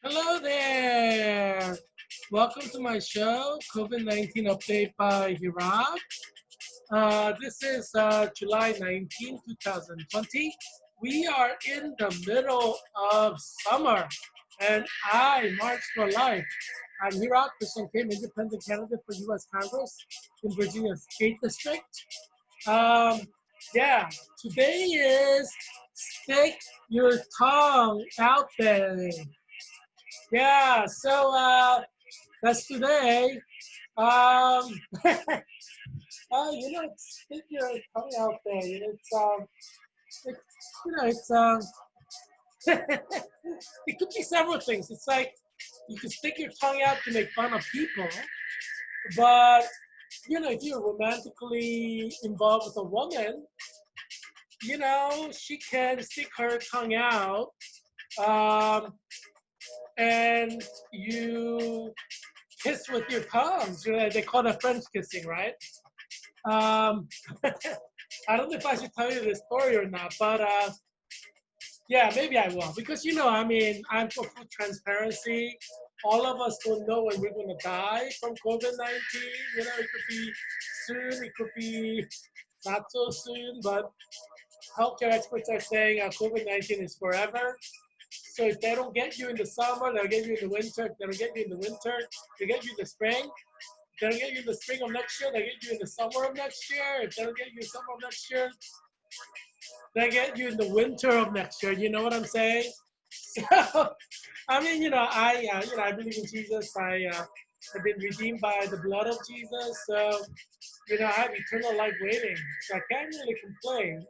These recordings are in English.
Hello there. Welcome to my show, COVID-19 Update by Heerak. This is July 19, 2020. We are in the middle of summer, and I march for life. I'm Heerak, Christian Came Independent Candidate for U.S. Congress in Virginia's 8th District. Um, yeah, today is Stick Your Tongue Out There. That's today. Um, stick your tongue out there. It's, it's it could be several things. It's like you can stick your tongue out to make fun of people, but if you're romantically involved with a woman, she can stick her tongue out, um, and you kiss with your tongues. They call that French kissing, right? Um, I don't know if I should tell you this story or not, but yeah, maybe I will. Because, I'm for full transparency. All of us don't know when we're going to die from COVID-19. It could be soon, it could be not so soon, but healthcare experts are saying COVID-19 is forever. So if they don't get you in the summer, they'll get you in the winter. If they don't get you in the winter, they get you in the spring. If they don't get you in the spring of next year, they get you in the summer of next year. If they don't get you in the summer of next year, they get you in the winter of next year. You know what I'm saying? So, I believe in Jesus. I have been redeemed by the blood of Jesus. So, I have eternal life waiting. So I can't really complain.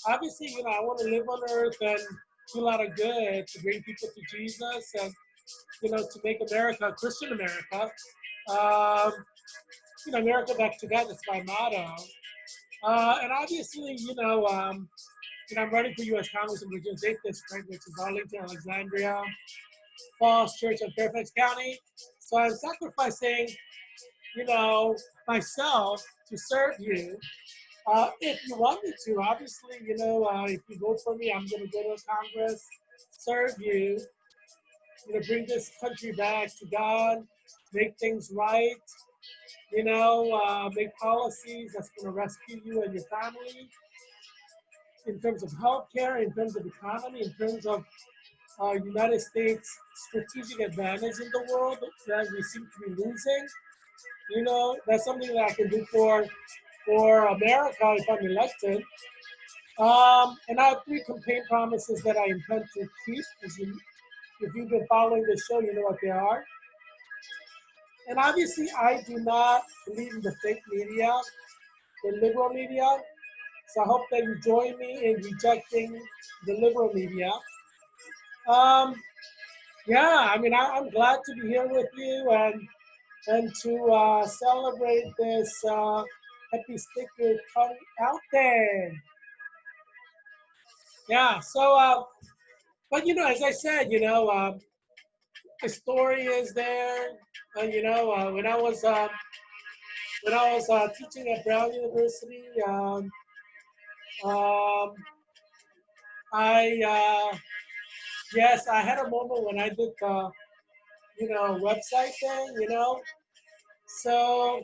Obviously, I want to live on earth and do a lot of good to bring people to Jesus and, to make America a Christian America. Um, America back to God, that's my motto. And obviously, I'm running for U.S. Congress in Virginia's 8th District, which is Arlington, Alexandria, Falls, Church, and Fairfax County. So I'm sacrificing, myself to serve you. If you want me to, obviously, if you vote for me, I'm going to go to Congress, serve you, bring this country back to God, make things right, make policies that's going to rescue you and your family in terms of healthcare, in terms of economy, in terms of United States strategic advantage in the world that we seem to be losing. That's something that I can do for America if I'm elected. And I have three campaign promises that I intend to keep. If you've been following the show, you know what they are. And obviously, I do not believe in the fake media, the liberal media. So I hope that you join me in rejecting the liberal media. Um, yeah, I'm glad to be here with you and to celebrate this happy stick your tongue out there. Yeah. But as I said, the story is there. When I was teaching at Brown University, um, I yes, I had a moment when I did the website thing. So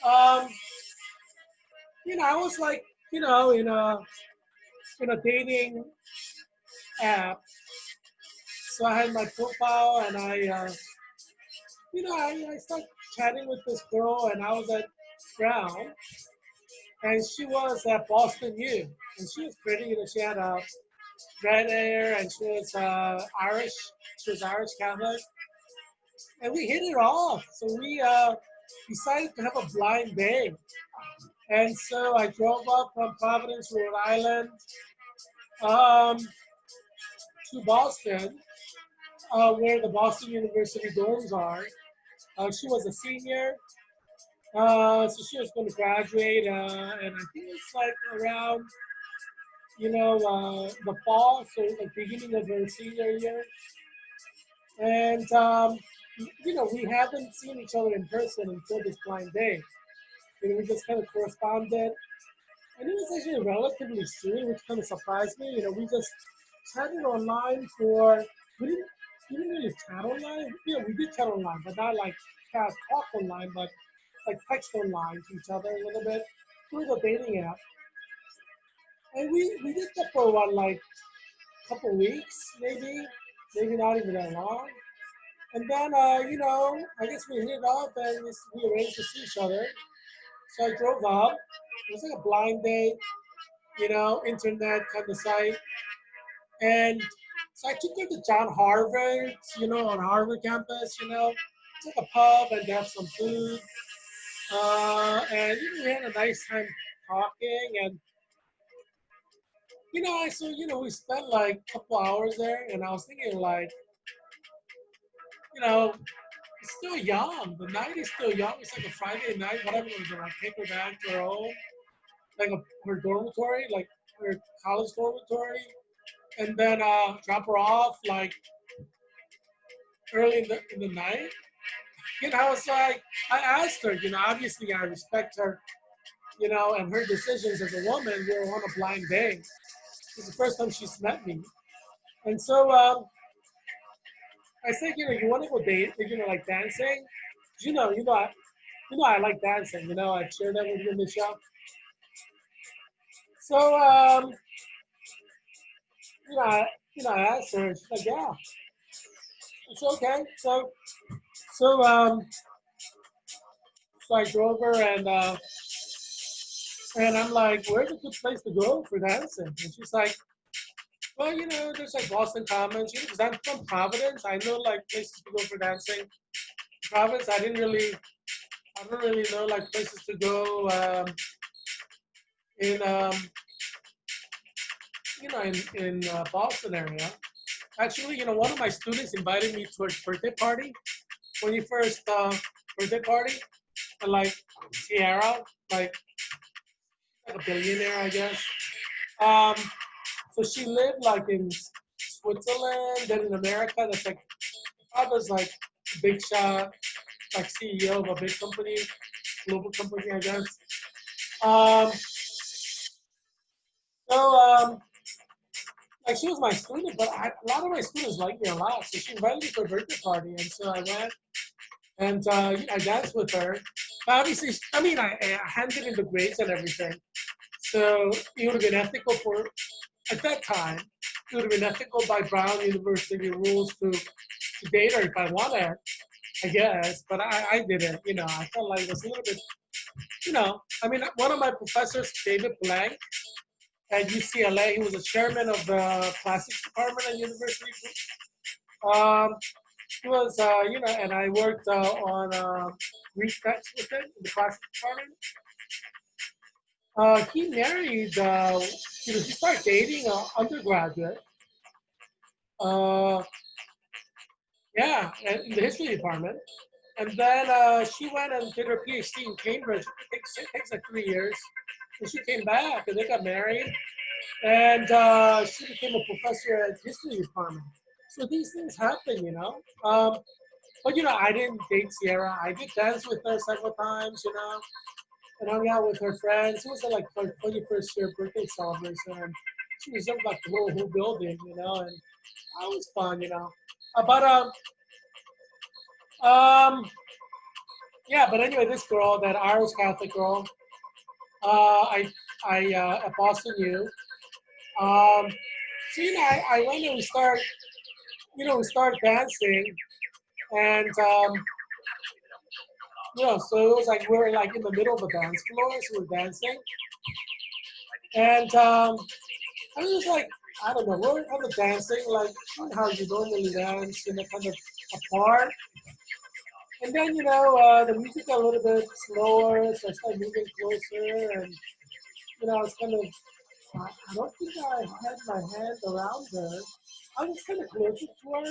um, I was like, in a dating app. So I had my profile, and I started chatting with this girl, and I was at Brown, and she was at Boston U, and she was pretty. She had red hair, and she was Irish. She was Irish Catholic, and we hit it off. So we decided to have a blind date, and so I drove up from Providence, Rhode Island, um, to Boston, where the Boston University dorms are. She was a senior, so she was going to graduate, and I think it's like around, the fall, so the beginning of her senior year. And, we haven't seen each other in person until this blind date. We just kind of corresponded. And it was actually relatively soon, which kind of surprised me. We just chatted online we didn't use chat online. Yeah, we did chat online, but not like chat talk online, but like text online to each other a little bit through the dating app. And we did that for what, like a couple weeks, maybe not even that long. And then, I guess we hit it off and we arranged to see each other. So I drove up. It was like a blind date, internet kind of site. And so I took her to John Harvard, on Harvard campus, It's like a pub and they have some food. And we had a nice time talking. And, we spent like a couple hours there. And I was thinking, like, it's still young. The night is still young. It's like a Friday night, whatever it was. And I take her back to her home, like her dormitory, like her college dormitory. And then drop her off like early in the night. It's like I asked her, obviously I respect her, and her decisions as a woman. We were on a blind date. It's the first time she's met me. And so I said, you want to go date, like dancing? I like dancing, I shared that with you in the show. So I asked her, and she's like, yeah, it's okay. So I drove her and I'm like, where's a good place to go for dancing? And she's like, well, there's like Boston Commons, because I'm from Providence. I know like places to go for dancing. Providence, I don't really know like places to go in Boston area. Actually, one of my students invited me to a birthday party, 21st birthday party, and like Sierra, like a billionaire, I guess. Um, so she lived like in Switzerland, then in America. That's like I was like a big shot, like CEO of a big company, global company, I guess. Um, so like she was my student, but a lot of my students liked me a lot. So she invited me to a birthday party, and so I went and I danced with her. But obviously, I handed in the grades and everything. So it would have been ethical at that time, it would have been ethical by Brown University rules to date her if I wanted, I guess. But I didn't, I felt like it was a little bit, one of my professors, David Blank, at UCLA, he was a chairman of the plastics department at university. Um, he was, and I worked on research with him in the plastics department. He married, he started dating an undergraduate. Uh, yeah, in the history department. And then she went and did her PhD in Cambridge. It takes like 3 years. And she came back and they got married. And she became a professor at history department. So these things happen. But I didn't date Sierra. I did dance with her several times, and hung out with her friends. It was like her 21st year birthday celebration. And she was up like the whole building, and that was fun. But um, yeah, but anyway, this girl, that Irish Catholic girl, I at Boston U. Um, so I went and we started dancing, and so it was like we were like in the middle of the dance floor, so we're dancing, and I was like, I don't know, we're kind of dancing like how you normally dance, kind of apart. And then, the music got a little bit slower, so I started moving closer, and, I was kind of, I don't think I had my hand around her. I was kind of closer to her,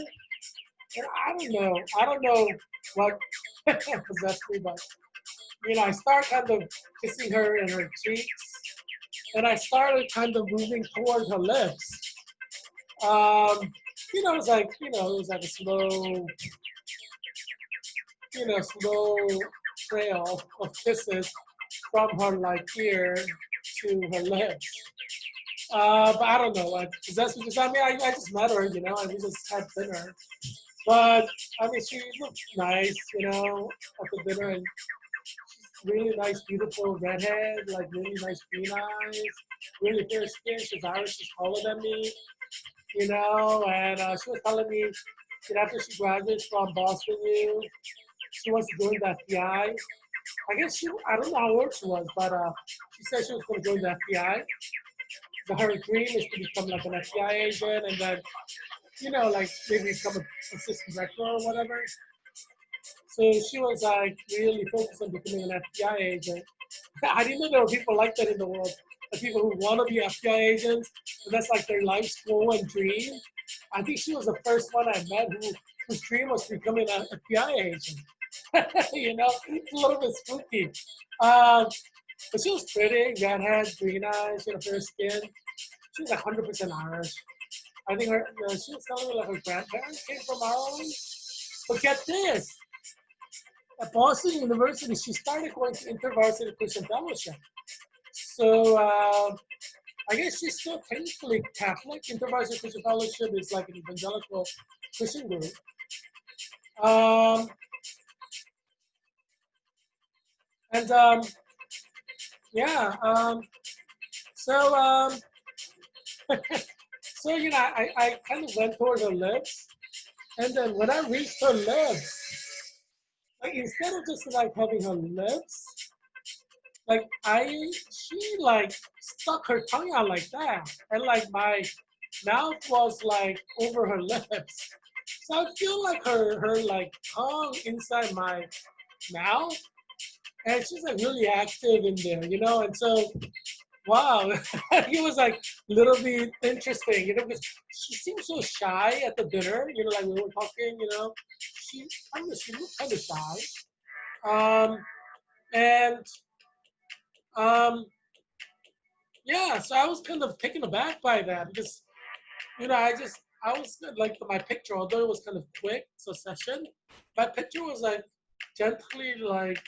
and I don't know what possessed me, but, I started kind of kissing her in her cheeks, and I started kind of moving toward her lips. It was like a slow trail of kisses from her like ear to her lips. But I don't know, like, because I just met her, and we just had dinner. But I mean, she looked nice, you know, at the dinner, and really nice, beautiful redhead, like really nice green eyes, really fair skin. She's Irish, she's taller than me, you know, and she was telling me that after she graduates from Boston U, she wants to join the FBI. I guess I don't know how old she was, but she said she was going to join the FBI. So her dream is to become like an FBI agent and then, you know, like maybe become an assistant director or whatever. So she was like really focused on becoming an FBI agent. I didn't know there were people like that in the world. The people who want to be FBI agents, and that's like their life's goal and dream. I think she was the first one I met whose dream was becoming an FBI agent. You know, it's a little bit spooky. Um, but she was pretty, redhead, green eyes, you know, fair skin. She was 100% Irish. I think she was telling me like her grandparents came from Ireland. But get this, at Boston University, she started going to InterVarsity Christian Fellowship. So I guess she's still technically Catholic. InterVarsity Christian Fellowship is like an evangelical Christian group. Um, and yeah, so so you know, I kind of went toward her lips, and then when I reached her lips, like instead of just like having her lips, like she like stuck her tongue out like that, and like my mouth was like over her lips. So I feel like her like tongue inside my mouth, and she's like really active in there, you know. And so, wow, it was like a little bit interesting, you know, because she seemed so shy at the dinner, you know, like we were talking, you know. I don't know, she looked kind of shy, um, and um, yeah, so I was kind of taken aback by that because you know, I was like my picture, although it was kind of quick succession, my picture was like gently like,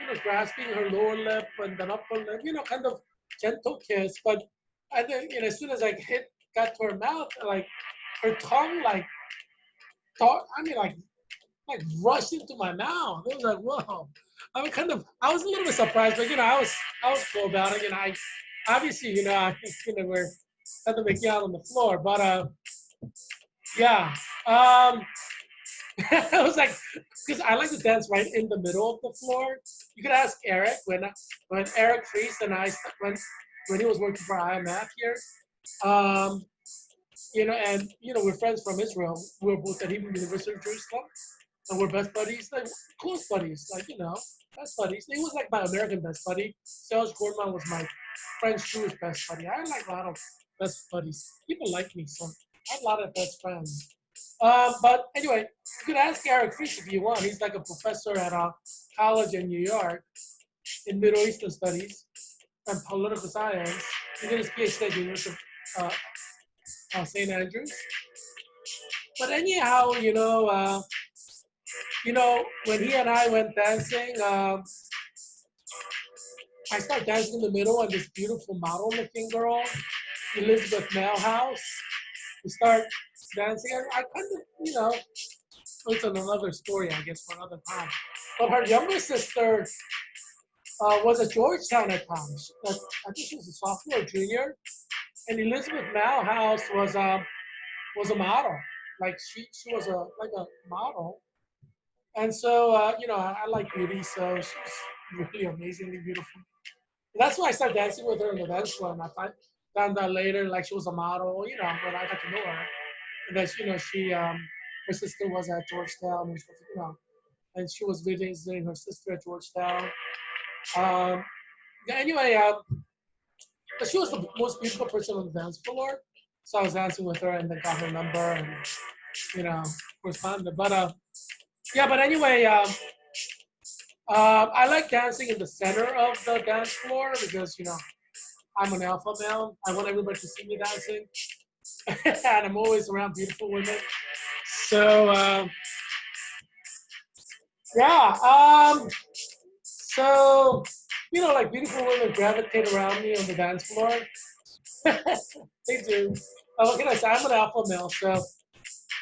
you know, grasping her lower lip and then upper lip, you know, kind of gentle kiss. But and then, you know, as soon as I got to her mouth, like her tongue I mean, like rushed into my mouth. It was like, whoa. I was a little bit surprised, but you know, I was cool about it. You know, I obviously, you know, you know, we're had to make out on the floor, but yeah. I was like, because I like to dance right in the middle of the floor. You could ask Eric when Eric Fries and I when he was working for IMF here. Um, you know, and you know, we're friends from Israel. We were both at Hebrew University of Jerusalem, and we're best buddies, like close buddies, like you know, best buddies. He was like my American best buddy. Serge Gorman was my French Jewish best buddy. I had like a lot of best buddies. People like me, so I had a lot of best friends. But anyway, you could ask Eric Fish if you want. He's like a professor at a college in New York in Middle Eastern Studies and political science. He did his PhD at the University of St. Andrews. But anyhow, you know, when he and I went dancing, I started dancing in the middle, and this beautiful model-looking girl, Elizabeth Mailhouse, we start dancing. And I kind of, you know, it's another story, I guess, for another time. But her younger sister was at Georgetown at times. I think she was a sophomore or junior. And Elizabeth Malhouse was a model. Like she was like a model. And so you know, I like beauty, so she's really amazingly beautiful. And that's why I started dancing with her in the dance floor. And found out later, like she was a model, you know, when I got to know her. And then, you know, her sister was at Georgetown, and you know, and she was visiting her sister at Georgetown. Um, yeah, anyway, but she was the most beautiful person on the dance floor. So I was dancing with her and then got her number and, you know, corresponded. But yeah, but anyway, I like dancing in the center of the dance floor because, you know, I'm an alpha male. I want everybody to see me dancing. And I'm always around beautiful women. So, yeah. So, you know, like beautiful women gravitate around me on the dance floor. They do. What can I say? I'm an alpha male, so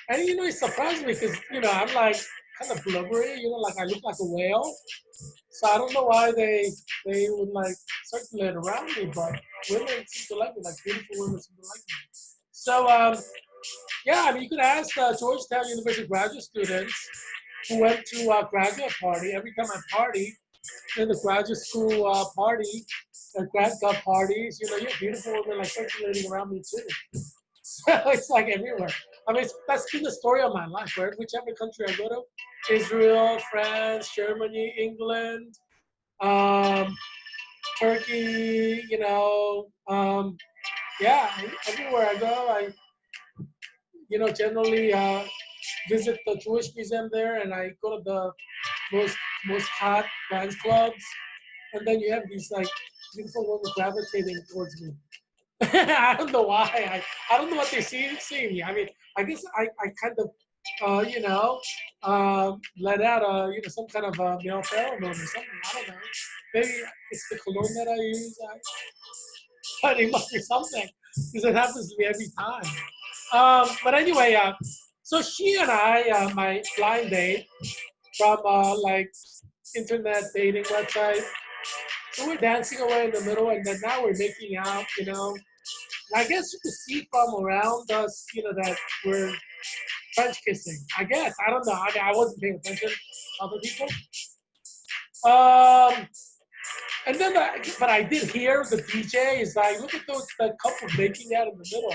And it surprised me because I'm like kind of blubbery, like I look like a whale. So I don't know why they would like circulate around me, but women seem to like me, like beautiful women seem to like me. So yeah, I mean, you could ask Georgetown University graduate students who went to a graduate party. Every time I party in the graduate school party, grad club parties, you have beautiful women like circulating around me too. So it's like everywhere. I mean, that's been the story of my life, right? Whichever country I go to, Israel, France, Germany, England, um, Turkey, yeah, everywhere I go, I, generally visit the Jewish museum there, and I go to the most most hot dance clubs, and then you have these like beautiful women gravitating towards me. I don't know why. I don't know what they see me. I mean, I guess I kind of, let out some kind of male pheromone or something. I don't know. Maybe it's the cologne that I use. But it must be something because it happens to me every time. But anyway, so she and I, my blind date from like internet dating website. So we're dancing away in the middle, and then now we're making out. And I guess you could see from around us, that we're French kissing. I guess I don't know. I mean, I wasn't paying attention. Other people. Um, and then, but I did hear the DJ is like, look at those that couple making out in the middle.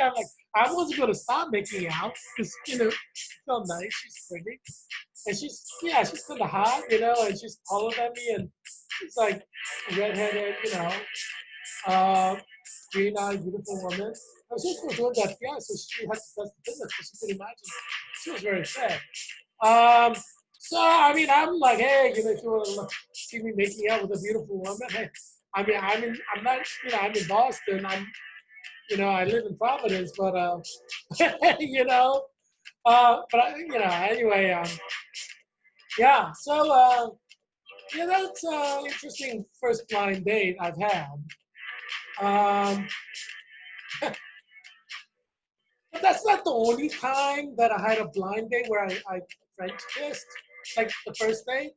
I'm like, I wasn't gonna stop making out because she felt nice. She's pretty, and she's kind of hot, and she's taller than me, and she's like redheaded, uh, green-eyed, beautiful woman. I was just doing that, yeah, so she had to test the business, because you could imagine she was very sad. Um, so I mean, I'm like, hey, if you want to see me making out with a beautiful woman, hey, I mean, I'm not, I'm in Boston. I live in Providence, but anyway, yeah. So yeah, that's interesting first blind date I've had. Um, but that's not the only time that I had a blind date where I French kissed, like the first date.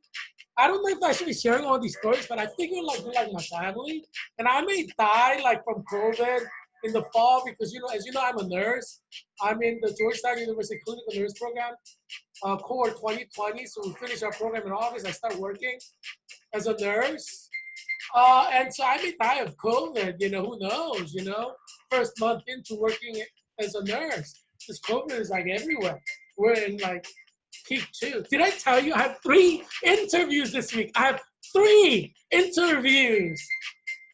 I don't know if I should be sharing all these stories, but I figure like you're like my family, and I may die like from COVID in the fall because as you know, I'm a nurse. I'm in the Georgetown University Clinical Nurse Program, cohort 2020. So we finish our program in August. I start working as a nurse, and so I may die of COVID. Who knows? First month into working as a nurse, this COVID is like everywhere. We're in like peak two. Did I tell you I have 3 interviews this week? I have 3 interviews.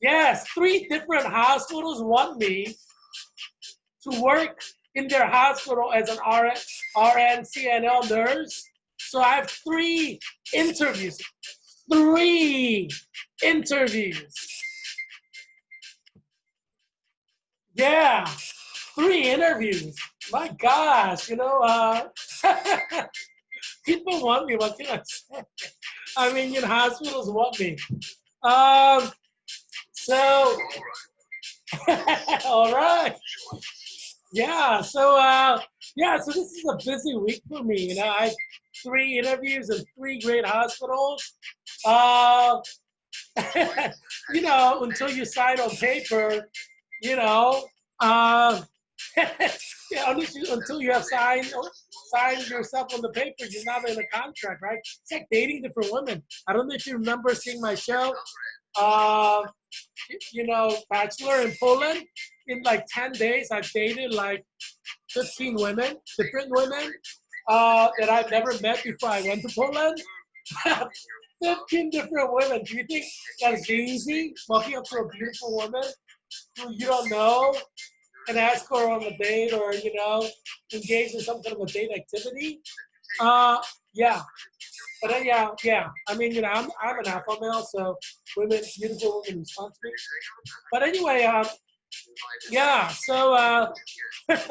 Yes, 3 different hospitals want me to work in their hospital as an RN, CNL nurse. So I have 3 interviews. 3 interviews. Yeah, 3 interviews. My gosh, people want me. What can I say? I mean, hospitals want me. Um, so, all right. Yeah. So, so this is a busy week for me. I have 3 interviews in 3 great hospitals. Uh, until you sign on paper, you know, uh, yeah, until you have signed yourself on the paper, you're not in a contract, right? It's like dating different women. I don't know if you remember seeing my show, uh, Bachelor in Poland. In like 10 days, I've dated like 15 women, different women that I've never met before I went to Poland. 15 different women. Do you think that's easy? Walking up to a beautiful woman who you don't know and ask her on a date or, engage in some kind of a date activity? Yeah. But then, yeah. I mean, I'm an alpha male, so beautiful women respond to me. But anyway, yeah, so, yeah,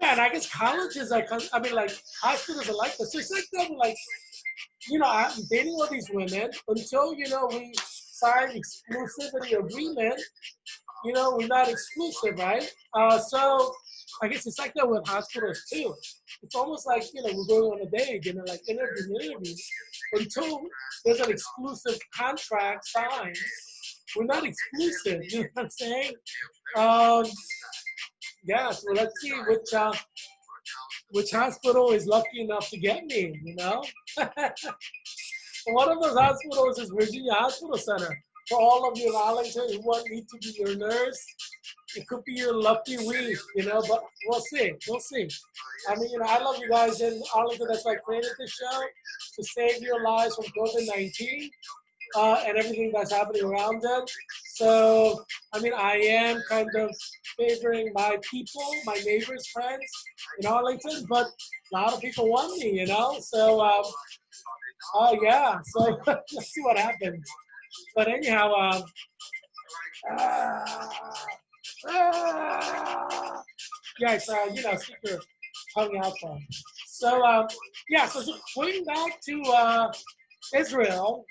and I guess colleges are, I mean, like, hospitals are like this. So it's like that, like, I'm dating all these women until, we sign exclusivity agreement, we're not exclusive, right? So I guess it's like that with hospitals too. It's almost like, we're going on a date, like interview. Until there's an exclusive contract signed, we're not exclusive, you know what I'm saying? Um, yeah, so let's see which hospital is lucky enough to get me. One of those hospitals is Virginia Hospital Center. For all of you in Arlington who want me to be your nurse, it could be your lucky week, but we'll see. We'll see. I mean, I love you guys in Arlington. That's why I created this show to save your lives from COVID-19 and everything that's happening around them. So, I mean, I am kind of favoring my people, my neighbors, friends in Arlington, but a lot of people want me. So, oh yeah. So let's see what happens. But anyhow, ah, yeah, it's stick your tongue out there. So yeah, so just going back to Israel.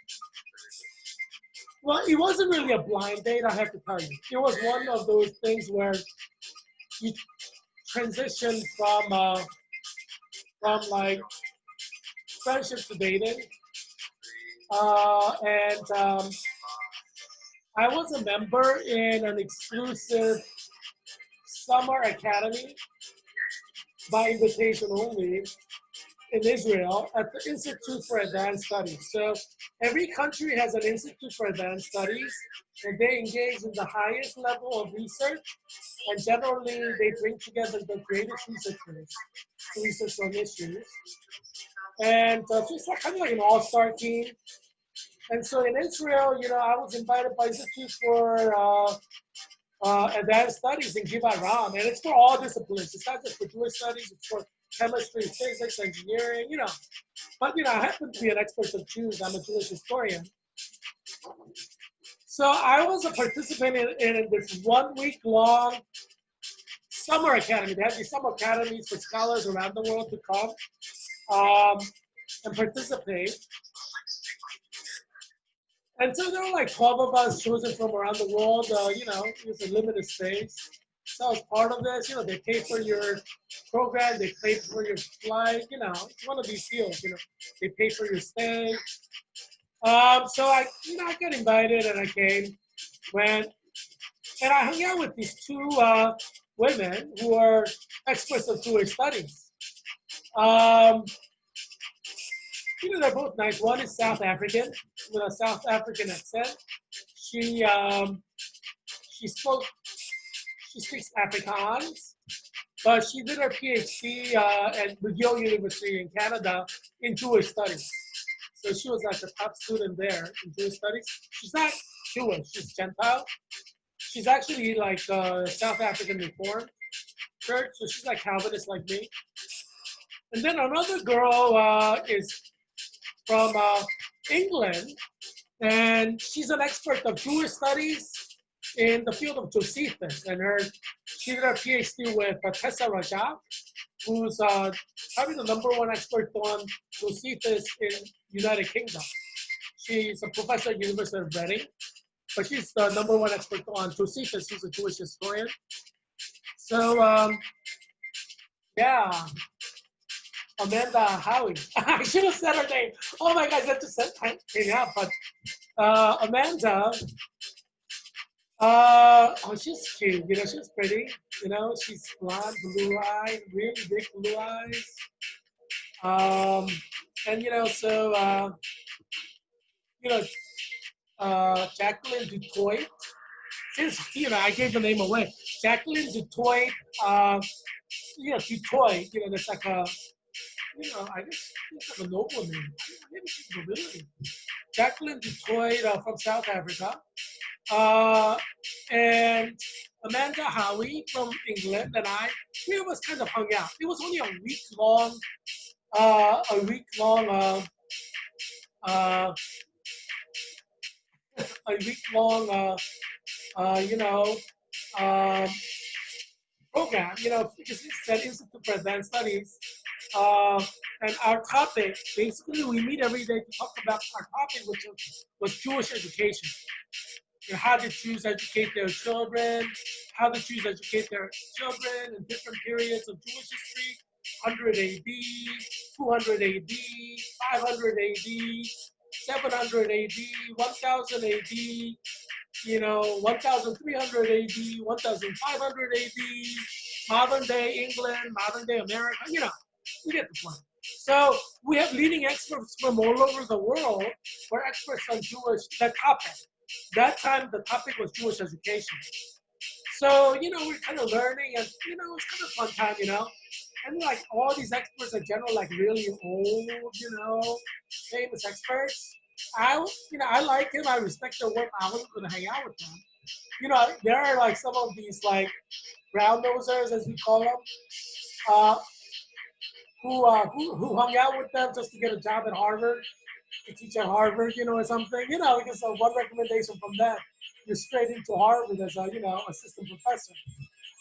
Well, it wasn't really a blind date, I have to tell you. It was one of those things where you transition from like friendship to dating, and I was a member in an exclusive summer academy by invitation only in Israel at the Institute for Advanced Studies. So every country has an Institute for Advanced Studies, and they engage in the highest level of research, and generally they bring together the greatest researchers to research on issues. And so it's like, kind of like an all-star team. And so in Israel, I was invited by Institute for advanced studies in Givat Ram, and it's for all disciplines. It's not just for Jewish studies, it's for chemistry, physics, engineering. But, I happen to be an expert of Jews. I'm a Jewish historian. So I was a participant in this 1 week long summer academy. They have these summer academies for scholars around the world to come and participate. And so there were like 12 of us chosen from around the world. It was a limited space. So as part of this, they pay for your program, they pay for your flight, it's one of these deals, they pay for your stay. So I got invited and I came, went, and I hung out with these two women who are experts of Jewish studies. They're both nice. One is South African with a South African accent. She speaks Afrikaans, but she did her PhD at McGill University in Canada in Jewish studies. So she was like the top student there in Jewish studies. She's not Jewish, she's Gentile. She's actually like South African Reformed Church, so she's like Calvinist like me. And then another girl is from England, and she's an expert of Jewish studies in the field of Josephus, and she did her PhD with Tessa Rajab, who's probably the #1 expert on Josephus in United Kingdom. She's a professor at University of Reading, but she's the #1 expert on Josephus. She's a Jewish historian. So yeah, Amanda Howie. I should have said her name. Oh my God, that just came out. But Amanda, she's cute. She's pretty. She's blonde, blue-eyed, really big blue eyes. And Jacqueline Dutoit. Since I gave the name away. Jacqueline Dutoit. Dutoit. That's like a. I guess it's like a noble name. Maybe she's nobility. Jacqueline Dutoit from South Africa. And Amanda Howie from England and three of us kind of hung out. It was only a week long, program, because it's an Institute for Advanced Studies. And our topic, basically, we meet every day to talk about our topic, which was Jewish education. how the Jews educate their children, how the Jews educate their children in different periods of Jewish history, 100 AD, 200 AD, 500 AD, 700 AD, 1000 AD, 1300 AD, 1500 AD, modern day England, modern day America, you get the point. So we have leading experts from all over the world who are experts on that topic. That time the topic was Jewish education. So, we're kind of learning and, it's kind of fun time. And like all these experts are generally like really old, famous experts. I like him. I respect their work. I wasn't going to hang out with them. There are like some of these like brown nosers, as we call them, uh, who hung out with them just to get a job at Harvard, to teach at Harvard, or something, because of one recommendation from them, you're straight into Harvard as a, assistant professor.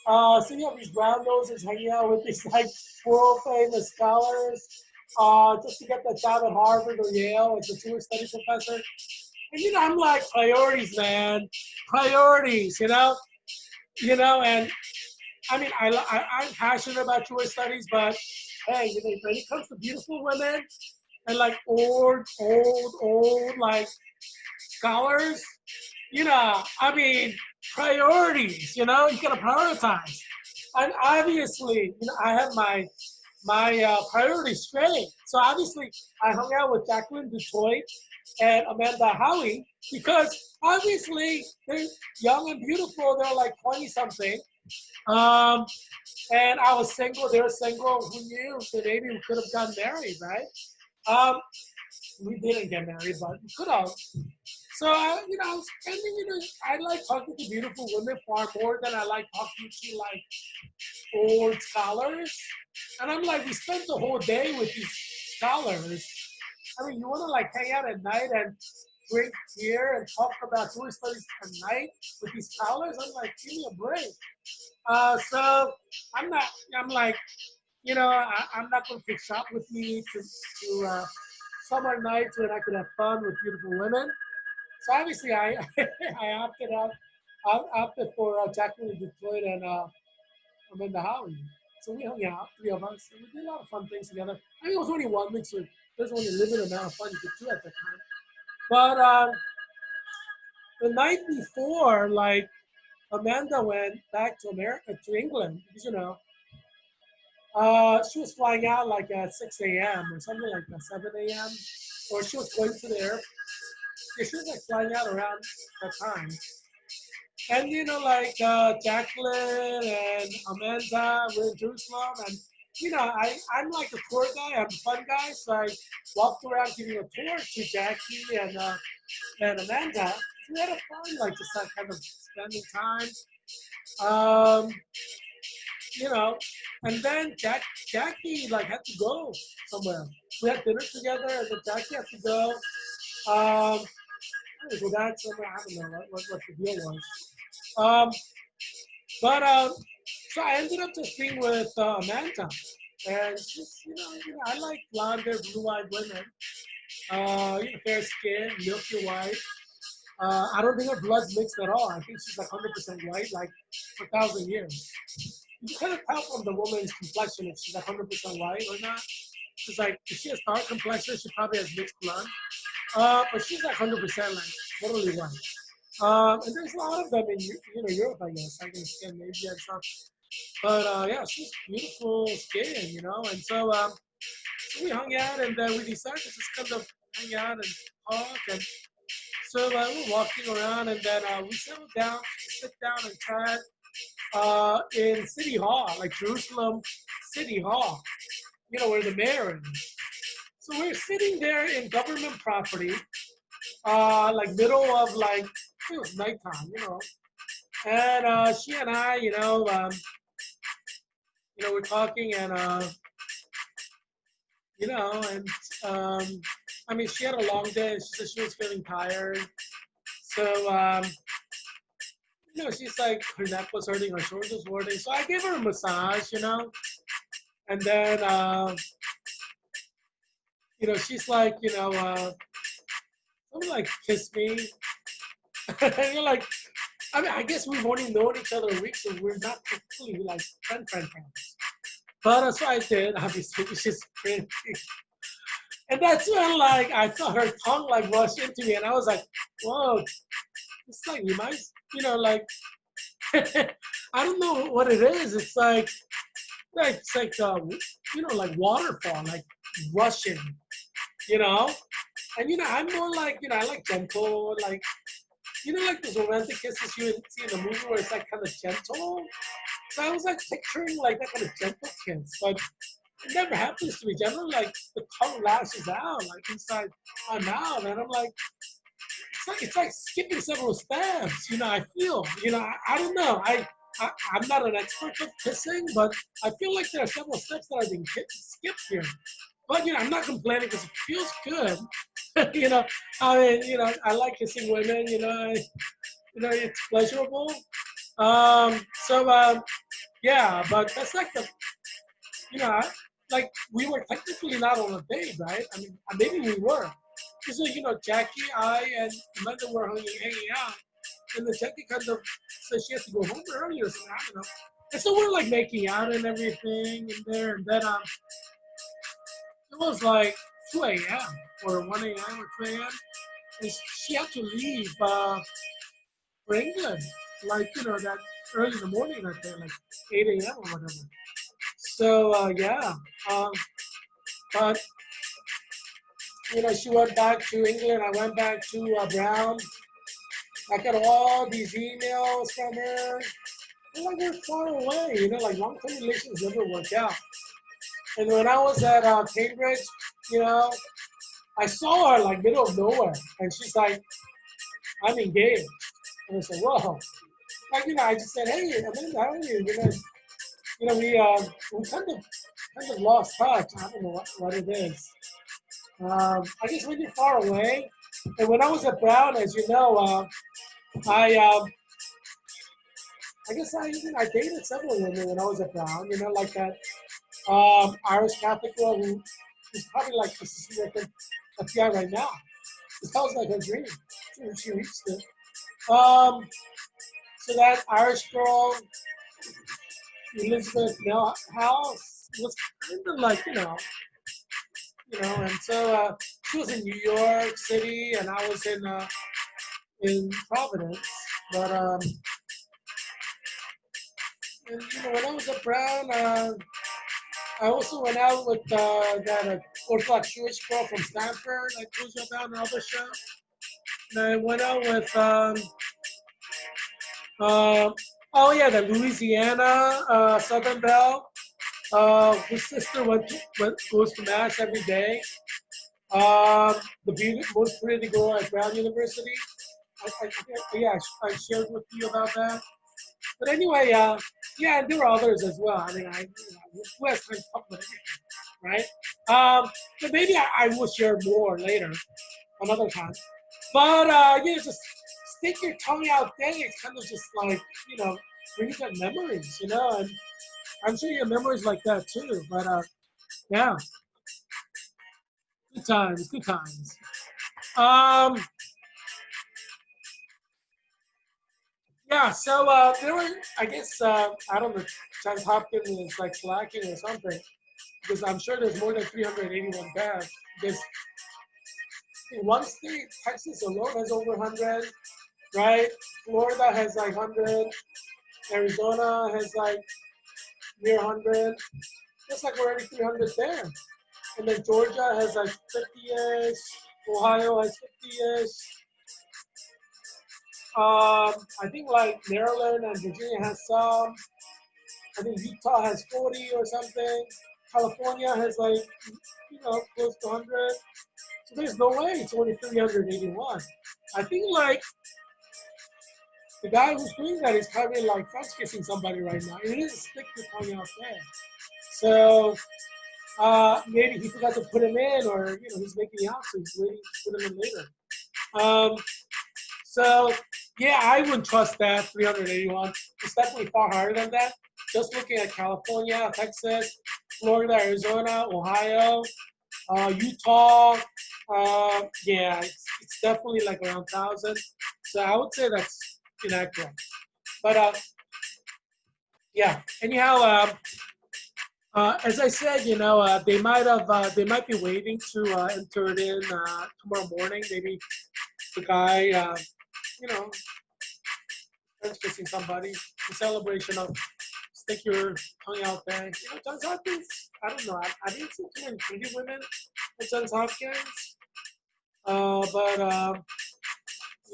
So you have these brown nosers hanging out with these like world famous scholars, just to get that job at Harvard or Yale as a Jewish studies professor. And I'm like, priorities, man, priorities, and I mean, I'm passionate about Jewish studies, but hey, when it comes to beautiful women and like old, like scholars, I mean, priorities, you gotta prioritize. And obviously, I have my priorities straight. So obviously, I hung out with Jacqueline Detroit and Amanda Howie because obviously they're young and beautiful. They're like 20 something. Um, and I was single. They were single. Who knew? So maybe we could have gotten married, right? Um, we didn't get married, but we could have. So, I was spending, I like talking to beautiful women far more than I like talking to like old scholars. And I'm like, we spent the whole day with these scholars. I mean, you want to like hang out at night and drink beer and talk about Jewish studies at night with these scholars? I'm like, give me a break. So I'm not. I'm like, I'm not going to pick shop with me to summer nights when I could have fun with beautiful women. So obviously, I I opted out. I opted for Jacqueline Detroit and Amanda Howie. So we hung out, three of us, and we did a lot of fun things together. I think it was only 1 week, so there's only a limited amount of fun you could do at that time. But the night before, like Amanda went back to America, to England, because she was flying out like at 6 a.m. or something like that, 7 a.m. Or she was going to the airport. Yeah, she was like flying out around that time. And like Jacqueline and Amanda were in Jerusalem, and I'm like a tour guy. I'm a fun guy, so I walked around giving a tour to Jackie and Amanda. We had a fun, like just that kind of spending time. Um, you know, and then Jackie like had to go somewhere. We had dinner together, and then Jackie had to go. Go back somewhere. I don't know what the deal was. Um, but so I ended up just being with Amanda, and she's I like blonde-haired, blue-eyed women. Fair skin, milky white. I don't think her blood's mixed at all. I think she's like 100% white, like for 1,000 years. You can kind of tell from the woman's complexion if she's like 100% white or not. She's like, if she has dark complexion, she probably has mixed blood. But she's like 100% like totally white. And there's a lot of them in Europe, I guess, like in Scandinavia and stuff. But yeah, she's beautiful skin, And so we hung out, and then we decided to just kind of hang out and talk. And so we were walking around, and then we settled down, sit down and chat in City Hall, like Jerusalem City Hall, where the mayor is. So we're sitting there in government property, like middle of like, it was nighttime. And she and I, we're talking, and and I mean, she had a long day. She said she was feeling tired. So, she's like, her neck was hurting, her shoulders were hurting. So I gave her a massage, and then, she's like, somebody like kiss me. And you're like, I mean, I guess we've only known each other a week, so we're not particularly like friends. But that's what I did, obviously, which is crazy. And that's when like I felt her tongue like rush into me, and I was like, whoa, it's like reminds, like I don't know what it is. It's like like waterfall, like rushing, you know. And I'm more like I like gentle, like like those romantic kisses you see in the movie where it's like kind of gentle. So I was like picturing like that kind of gentle kiss, but it never happens to me. Generally, like the tongue lashes out like inside my mouth, and I'm like, it's like skipping several steps. I feel. I don't know. I'm not an expert of kissing, but I feel like there are several steps that are being skipped here. But I'm not complaining because it feels good. I mean, I like kissing women. It's pleasurable. Yeah, but that's like you know, like we were technically not on a date, right? I mean, maybe we were. So, Jackie, I, and Amanda were hanging out, and then Jackie kind of said she has to go home early or something. I don't know. And so we're like making out and everything in there, and then it was like 2 a.m. or 1 a.m. or 2 a.m. And she had to leave for England, like that early in the morning, I think, like 8 a.m. or whatever. So yeah, um, but she went back to England. I went back to Brown. I got all these emails from her. And like we're far away, like long-term relations never work out. And when I was at Cambridge, you know, I saw her like middle of nowhere, and she's like, "I'm engaged." And I said, "Whoa!" Like I just said, "Hey, Amanda, how are you?" We kind of lost touch. I don't know what it is. I guess when you're far away, and when I was at Brown, as you know, I I guess I dated several women when I was at Brown. Like that Irish Catholic girl who's probably like assistant at the FBI right now. That was like her dream. She reached it. So that Irish girl, Elizabeth House, was kind of like and so she was in New York City, and I was in Providence. But and when I was at Brown, I also went out with that Orthodox Jewish girl from Stanford. I told you about another show. And I went out with uh, oh yeah, the Louisiana Southern Belle. His sister goes to mass every day. The most pretty girl at Brown University. I shared with you about that. But anyway, yeah, and there were others as well. I mean, who has time to talk about everything, right? But maybe I will share more later, another time. But just stick your tongue out there. It's kind of just like brings back memories, and I'm sure you have memories like that too. But yeah, good times, good times. Um, yeah, so there were, I guess, I don't know, Johns Hopkins is like slacking or something, because I'm sure there's more than 381 deaths. Because in one state, Texas alone has over 100, right? Florida has like 100, Arizona has like near 100. That's like already 300 there. And then Georgia has like 50-ish, Ohio has 50-ish. I think like Maryland and Virginia has some. I think Utah has 40 or something. California has like, close to 100. So there's no way it's only 381. I think like the guy who's doing that is probably like French kissing somebody right now. It is stick the tongue out there. So maybe he forgot to put him in, or he's making out, so he's waiting to put him in later. So yeah, I wouldn't trust that 381. It's definitely far higher than that. Just looking at California, Texas, Florida, Arizona, Ohio, Utah, yeah, it's definitely like around 1,000. So I would say that's inaccurate. But yeah, anyhow, as I said, they might be waiting to enter it in tomorrow morning. Maybe the guy, you know, friends kissing somebody in celebration of stick your tongue out there. Johns Hopkins, I don't know. I didn't see too many pretty women at Johns Hopkins. But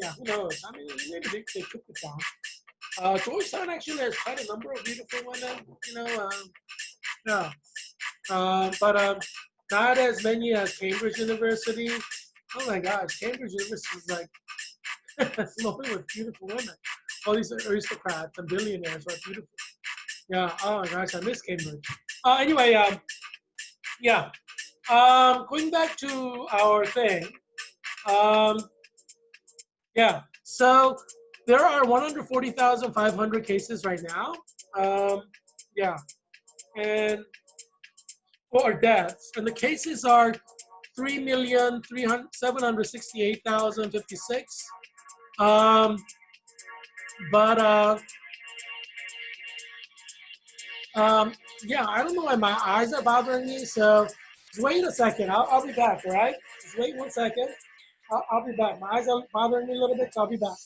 yeah, who knows? I mean, maybe they took it down. Georgetown actually has quite a number of beautiful women, yeah. But not as many as Cambridge University. Oh my gosh, Cambridge University is like flowing with beautiful women. All these aristocrats and billionaires are beautiful. Yeah. Oh my gosh, I miss Cambridge. Anyway, yeah. Going back to our thing. Um, yeah. So there are 140,500 cases right now. Um, yeah, and or deaths, and the cases are 3,768,056. Um, but um, yeah, I don't know why my eyes are bothering me. So just wait a second. I'll be back. All right. Just wait 1 second. I'll be back. My eyes are bothering me a little bit, so I'll be back.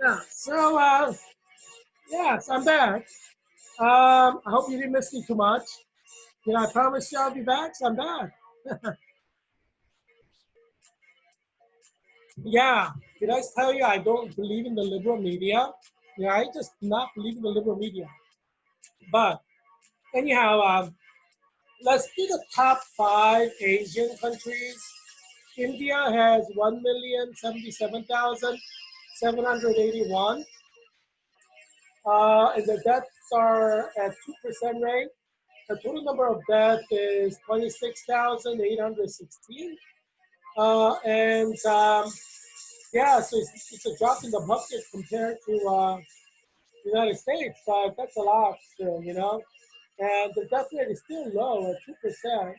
Yeah. So yes, I'm back. I hope you didn't miss me too much. I promise you I'll be back. So I'm back. Yeah. Did I tell you I don't believe in the liberal media? Yeah, I just do not believe in the liberal media. But anyhow, let's do the top 5 Asian countries. India has 1,077,781. And the deaths are at 2% rate. The total number of deaths is 26,816. And yeah, so it's a drop in the bucket compared to the United States. That's a lot still. And the death rate is still low at 2%.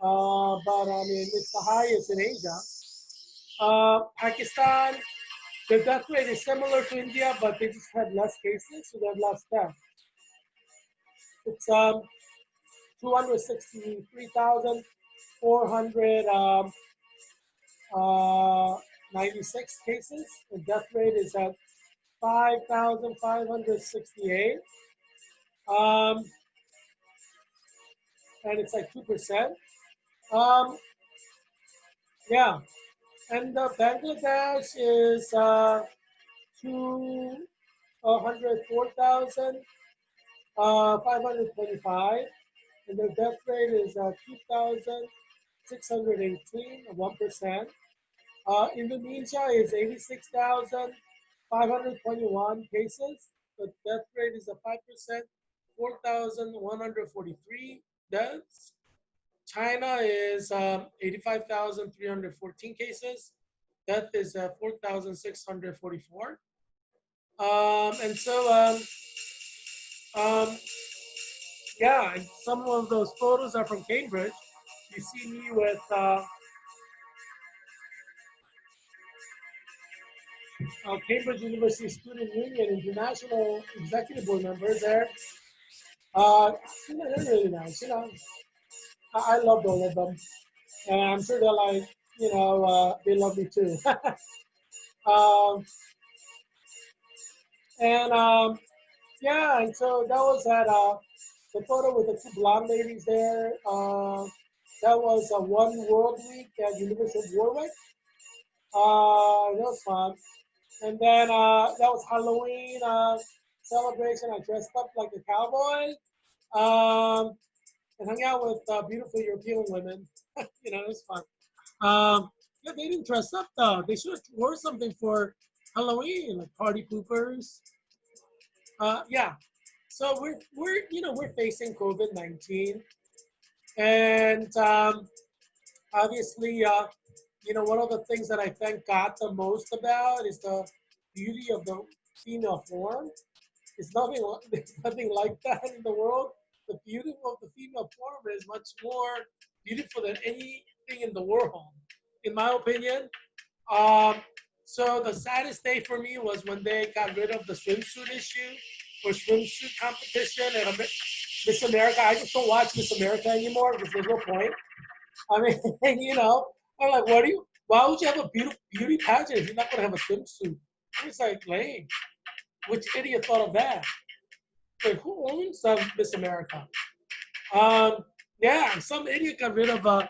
But I mean, it's the highest in Asia. Pakistan, the death rate is similar to India, but they just have less cases, so they have less deaths. It's 263,400 96 cases. The death rate is at 5,568. Um, and it's like 2%. Um, yeah. And Bangladesh is 204,525. And the death rate is 2,618, 1%. Indonesia is 86,521 cases. The death rate is 5%, 4,143 deaths. China is 85,314 cases. Death is 4,644. And so, um, yeah, and some of those photos are from Cambridge. You see me with Cambridge University Student Union International Executive Board members there. They're really nice. I love all of them, and I'm sure they're like, they love me too. um, And yeah, and so that was at the photo with the two blonde ladies there. That was One World Week at University of Warwick. That was fun. And then that was Halloween celebration. I dressed up like a cowboy and hung out with beautiful European women. It was fun. Yeah, they didn't dress up though. They should have wore something for Halloween, like party poopers. Yeah. So we're facing COVID-19, and obviously, one of the things that I thank God the most about is the beauty of the female form. There's nothing like that in the world. The beauty of the female form is much more beautiful than anything in the world, in my opinion. Um, so the saddest day for me was when they got rid of the swimsuit issue or swimsuit competition at Miss America. I just don't watch Miss America anymore because there's no point. I mean, I'm like, why would you have a beauty pageant if you're not going to have a swimsuit? I was like, lame. Which idiot thought of that? Like, who owns Miss America? Um, yeah, some idiot got rid of a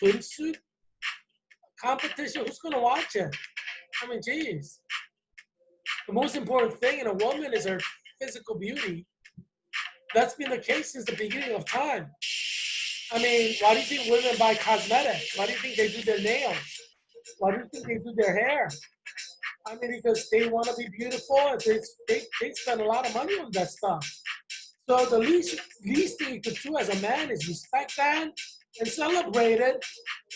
swimsuit competition. Who's going to watch it? I mean, geez. The most important thing in a woman is her physical beauty. That's been the case since the beginning of time. I mean, why do you think women buy cosmetics? Why do you think they do their nails? Why do you think they do their hair? I mean, because they want to be beautiful and they spend a lot of money on that stuff. So the least thing you could do as a man is respect that and celebrate it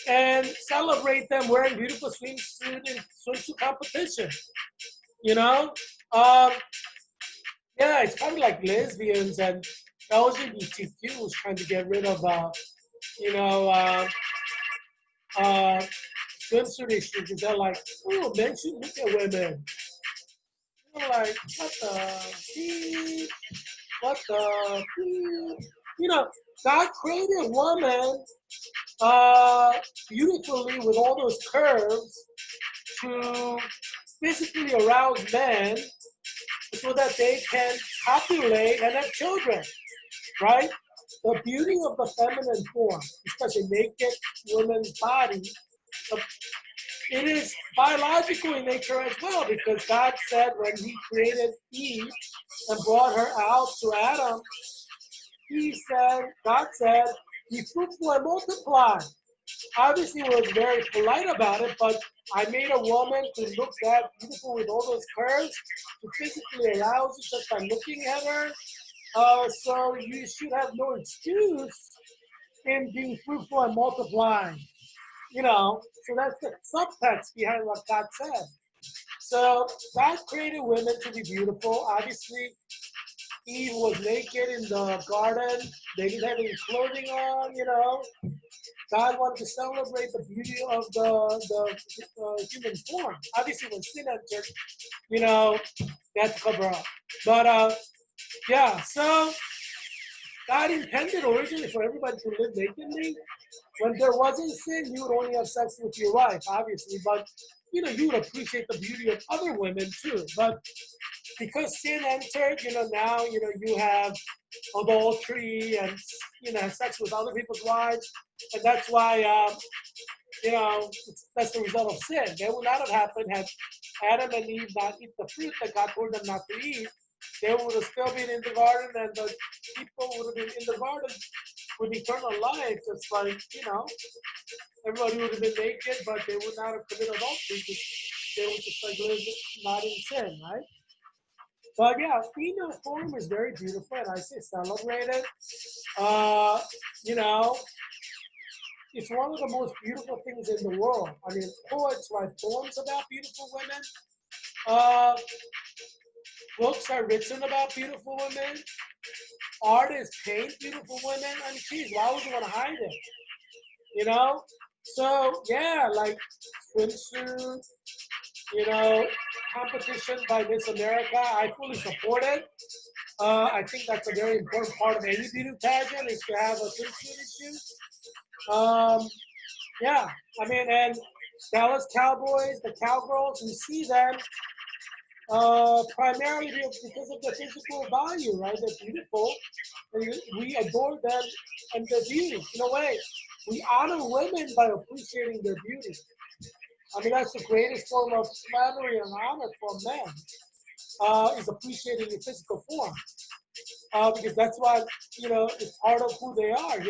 and celebrate them wearing beautiful swimsuit and swimsuit competition. You know? Um, yeah, it's kind of like lesbians and LGBTQ was trying to get rid of, you know, uh, swimsuit issues. And they're like, oh, men should look at women. You're like, what the beep? What the beep? God created woman uh, beautifully with all those curves to physically arouse men so that they can copulate and have children, right? The beauty of the feminine form, especially naked woman's body, it is biological in nature as well because God said when He created Eve and brought her out to Adam, God said, be fruitful and multiply. Obviously, was very polite about it, but I made a woman to look that beautiful with all those curves to physically arouse you just by looking at her. So you should have no excuse in being fruitful and multiplying. So that's the subtext behind what God said. So God created women to be beautiful. Obviously, Eve was naked in the garden. They didn't have any clothing on. God wanted to celebrate the beauty of the human form. Obviously, when sin entered, they had to cover up. But yeah, so God intended originally for everybody to live nakedly. When there wasn't sin, you would only have sex with your wife, obviously. But you would appreciate the beauty of other women too. But because sin entered, now you have adultery and have sex with other people's wives, and that's why that's the result of sin. That would not have happened had Adam and Eve not eat the fruit that God told them not to eat. They would have still been in the garden, and the people would have been in the garden with eternal life. Just like everybody would have been naked, but they would not have committed adultery. They would just like live not in sin, right? But yeah, female form is very beautiful, and I say celebrate it. Uh, you know, it's one of the most beautiful things in the world. I mean, poets write poems about beautiful women. Uh, Books are written about beautiful women. Artists paint beautiful women. I mean, geez, why would you want to hide it? You know? So, yeah, like swimsuit, you know, competition by Miss America, I fully support it. I think that's a very important part of any beauty pageant is to have a swimsuit issue. Yeah, I mean, and Dallas Cowboys, the Cowgirls, we see them Primarily because of their physical value, right? They're beautiful, and we adore them and their beauty. In a way, we honor women by appreciating their beauty. I mean, that's the greatest form of flattery and honor for men, is appreciating your physical form, because that's what, is part of who they are.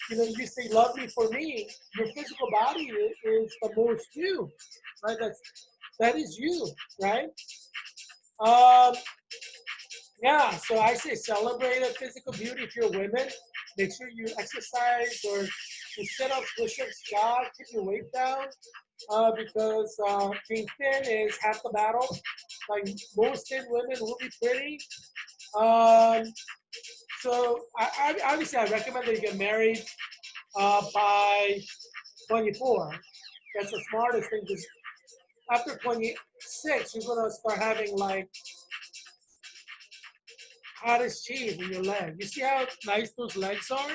You say love me for me. Your physical body is the most you, right? That is you, right? Um, yeah. So I say celebrate a physical beauty. If you're women, make sure you exercise or you sit up, push-ups, jog, keep your weight down, because being thin is half the battle. Like most thin women will be pretty. Um, so obviously I recommend that you get married by 24. That's the smartest thing. Because after 26, you're gonna start having like cottage cheese in your leg. You see how nice those legs are?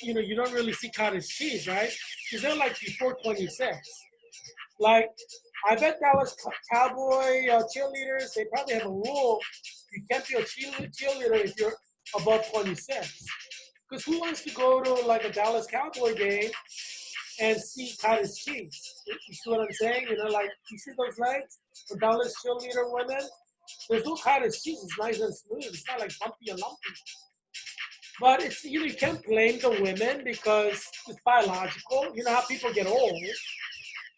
You don't really see cottage cheese, right? Because they're like before 26. Like, I bet Dallas Cowboy cheerleaders, they probably have a rule. You can't be a cheerleader if you're above 26. Because who wants to go to like a Dallas Cowboy game and see cottage cheese? You see what I'm saying? Like, you see those legs? The Dallas cheerleader women? There's no cottage cheese. It's nice and smooth. It's not like bumpy and lumpy. But you can't blame the women because it's biological. You know how people get old.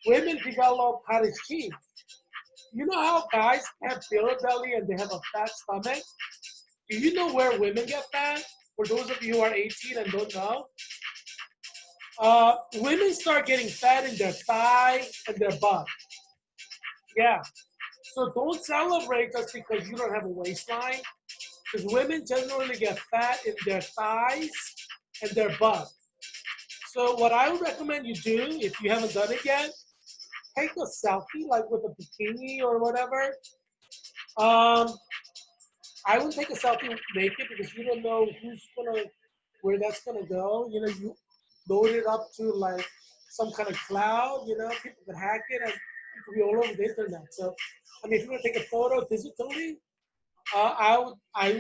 Women develop cottage cheese. You know how guys have filler belly and they have a fat stomach? Do you know where women get fat? For those of you who are 18 and don't know, women start getting fat in their thigh and their butt. Yeah. So don't celebrate just because you don't have a waistline, because women generally get fat in their thighs and their butt. So what I would recommend you do, if you haven't done it yet, take a selfie like with a bikini or whatever. Um, I would take a selfie naked because you don't know where that's gonna go. You load it up to like some kind of cloud. People can hack it and it could be all over the internet. So, I mean, if you're gonna take a photo digitally, I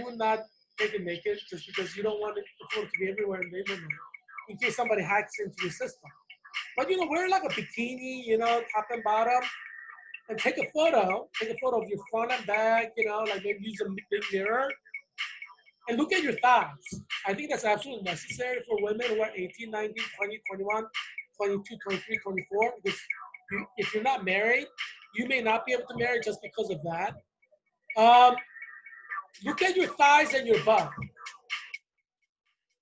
would not take it naked just because you don't want the photo to be everywhere in the internet in case somebody hacks into your system. But wear like a bikini, top and bottom, and take a photo. Take a photo of your front and back, like maybe use a big mirror and look at your thighs. I think that's absolutely necessary for women who are 18, 19, 20, 21, 22, 23, 24. Because if you're not married, you may not be able to marry just because of that. Um, Look at your thighs and your butt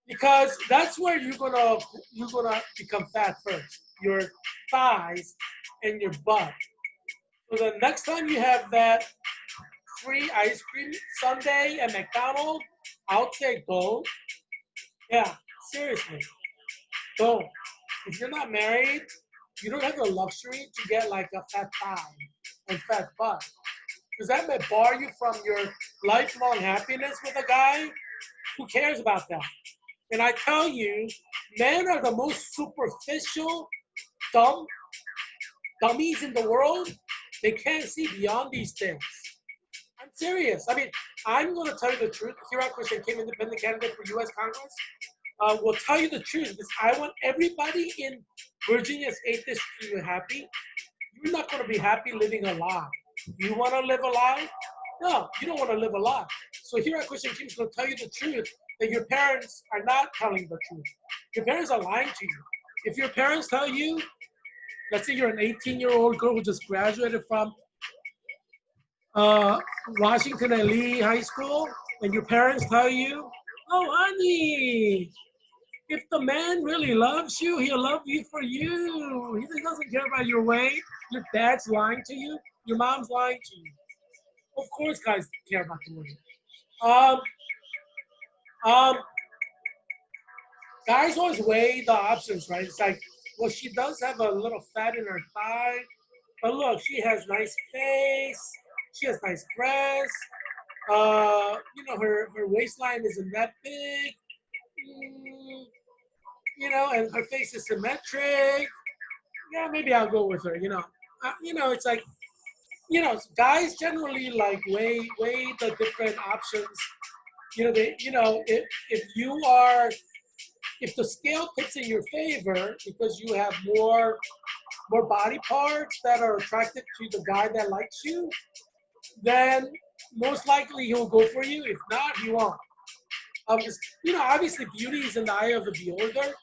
because that's where you're gonna become fat first. Your thighs and your butt. So the next time you have that free ice cream sundae at McDonald's, I would say don't. Yeah, seriously, don't. If you're not married, you don't have the luxury to get like a fat thigh and fat butt. Because that may bar you from your lifelong happiness with a guy. Who cares about that? And I tell you, men are the most superficial, dumb dummies in the world. They can't see beyond these things. I'm serious. I mean, I'm going to tell you the truth. Heerak Christian came independent candidate for U.S. Congress. Will tell you the truth because I want everybody in Virginia's 8th district to be happy. You're not going to be happy living a lie. You want to live a lie? No, you don't want to live a lie. So Heerak Christian Team is going to tell you the truth that your parents are not telling the truth. Your parents are lying to you. If your parents tell you, let's say you're an 18-year-old girl who just graduated from uh, Washington and Lee High School, and your parents tell you, "Oh, honey, if the man really loves you, he'll love you for you. He doesn't care about your weight." Your dad's lying to you. Your mom's lying to you. Of course, guys care about the weight. Um, um, Guys always weigh the options, right? It's like, well, she does have a little fat in her thigh, but look, she has nice face. She has nice breasts. Her waistline isn't that big. Mm, and her face is symmetric. Yeah, maybe I'll go with her. It's like you know, guys generally like weigh the different options. You know, if the scale tips in your favor because you have more body parts that are attracted to the guy that likes you, then most likely he'll go for you. If not, he won't. 'Cause, you know, obviously beauty is in the eye of the beholder.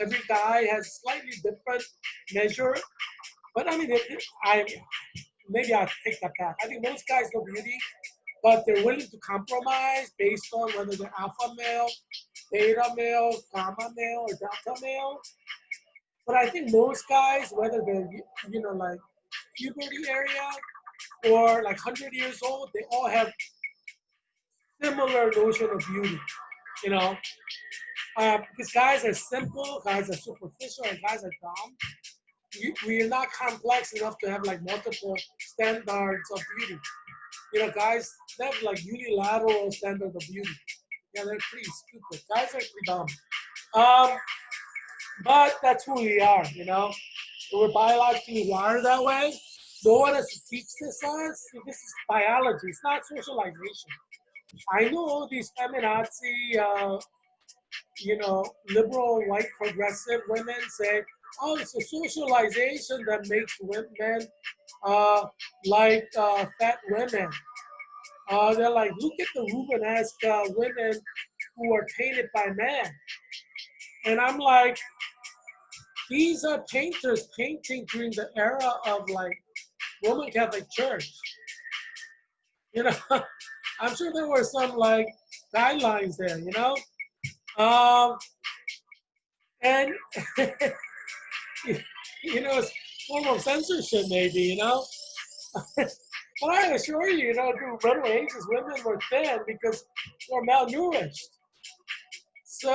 Every guy has slightly different measure. But I mean, I maybe I'll take that back. I think most guys know beauty, but they're willing to compromise based on whether they're alpha male, beta male, gamma male, or delta male. But I think most guys, whether they're like puberty area or like 100 years old, they all have similar notion of beauty. You know, because guys are simple, guys are superficial, and guys are dumb. We're not complex enough to have like multiple standards of beauty. You know, guys, they have like unilateral standards of beauty. Yeah, they're pretty stupid. Guys are pretty dumb. Um, but that's who we are, you know. We're biologically wired that way. No one has to teach this us. This is biology. It's not socialization. I know these feminazi, liberal white progressive women say, "Oh, it's a socialization that makes women fat women." They're like, "Look at the Rubenesque women who are painted by men," and I'm like, "These are painters painting during the era of like Roman Catholic Church." You know, I'm sure there were some like guidelines there. Um, and it's a form of censorship, maybe. But I assure you, during Middle Ages, women were thin because they were malnourished. So,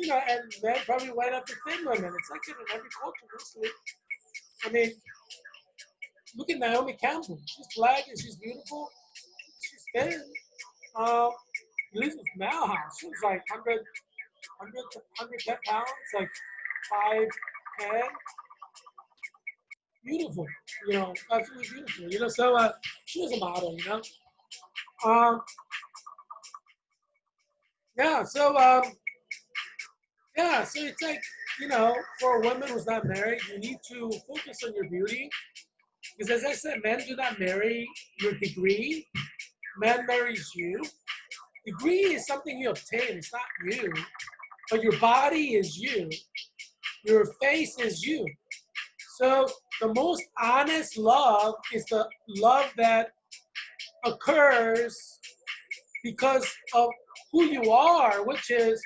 and men probably went after thin women. It's like in every culture, mostly. I mean, look at Naomi Campbell. She's black and she's beautiful. She's thin. Um, Elizabeth Malhouse, she was like 110 pounds, like 5'10". Beautiful, absolutely beautiful. So she was a model, Um, yeah, so yeah, so it's like, for a woman who's not married, you need to focus on your beauty. Because as I said, men do not marry your degree. Man marries you. Degree is something you obtain, it's not you. But your body is you. Your face is you. So the most honest love is the love that occurs because of who you are, which is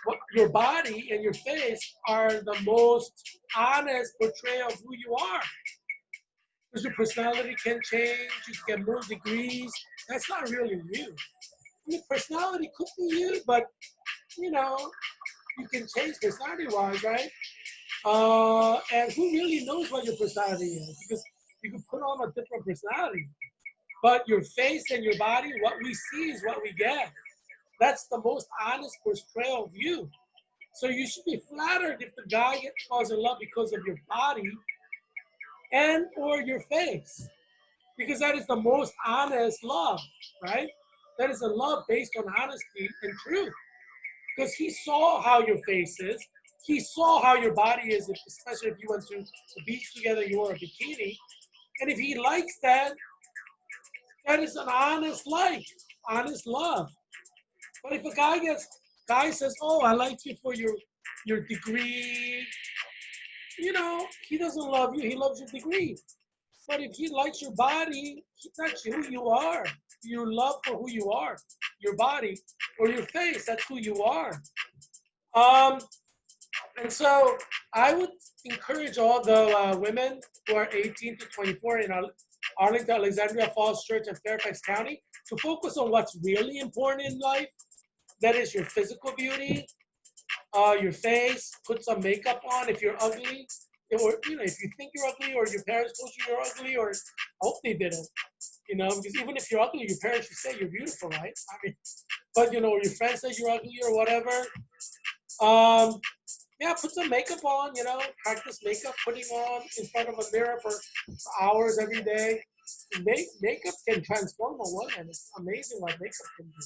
what your body and your face are the most honest portrayal of who you are. Because your personality can change, you can get more degrees. That's not really you. I mean, personality could be you, but you know, you can change personality-wise, right? And who really knows what your personality is? Because you can put on a different personality. But your face and your body, what we see is what we get. That's the most honest portrayal of you. So you should be flattered if the guy falls in love because of your body and or your face. Because that is the most honest love, right? That is a love based on honesty and truth. Because he saw how your face is. He saw how your body is, especially if you went to the beach together, you wore a bikini. And if he likes that, that is an honest like, honest love. But if a guy says, "Oh, I like you for your degree," he doesn't love you. He loves your degree. But if he likes your body, that's who you are. Your love for who you are, your body or your face, that's who you are. Um, and so I would encourage all the women who are 18 to 24 in Arlington, Alexandria Falls Church and Fairfax County to focus on what's really important in life. That is your physical beauty, your face, put some makeup on if you're ugly, or if you think you're ugly, or your parents told you you're ugly, or I hope they didn't, because even if you're ugly, your parents should say you're beautiful, right? I mean, but or your friends say you're ugly or whatever. Um, Yeah, put some makeup on, practice makeup, putting on in front of a mirror for hours every day. Makeup can transform a woman. It's amazing what makeup can do.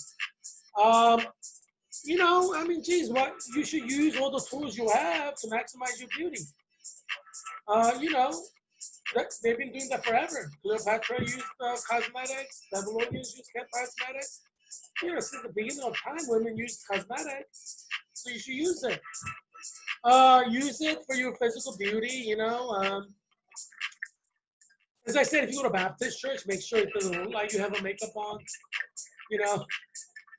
I mean, geez, what you should use all the tools you have to maximize your beauty. Uh, you know, they've been doing that forever. Cleopatra used cosmetics. Babylonians used cosmetics. Since the beginning of time, women used cosmetics. So you should use it. Use it for your physical beauty. As I said, if you go to Baptist church, make sure it doesn't look like you have a makeup on. You know,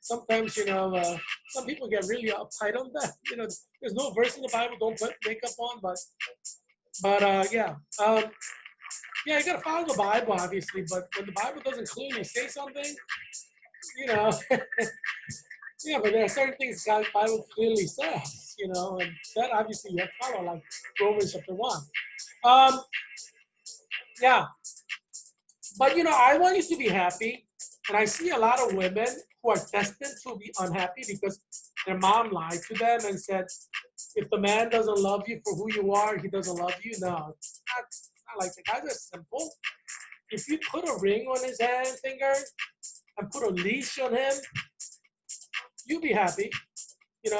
sometimes some people get really uptight on that. There's no verse in the Bible don't put makeup on, but yeah. Yeah, you gotta follow the Bible, obviously, but when the Bible doesn't clearly say something, you know, yeah, but there are certain things the Bible clearly says, and that obviously you have to follow, like Romans chapter 1. Um, yeah, but I want you to be happy, and I see a lot of women who are destined to be unhappy because their mom lied to them and said, if the man doesn't love you for who you are, he doesn't love you. No, it's not like the guys are simple. If you put a ring on his hand, finger, and put a leash on him, you'll be happy. You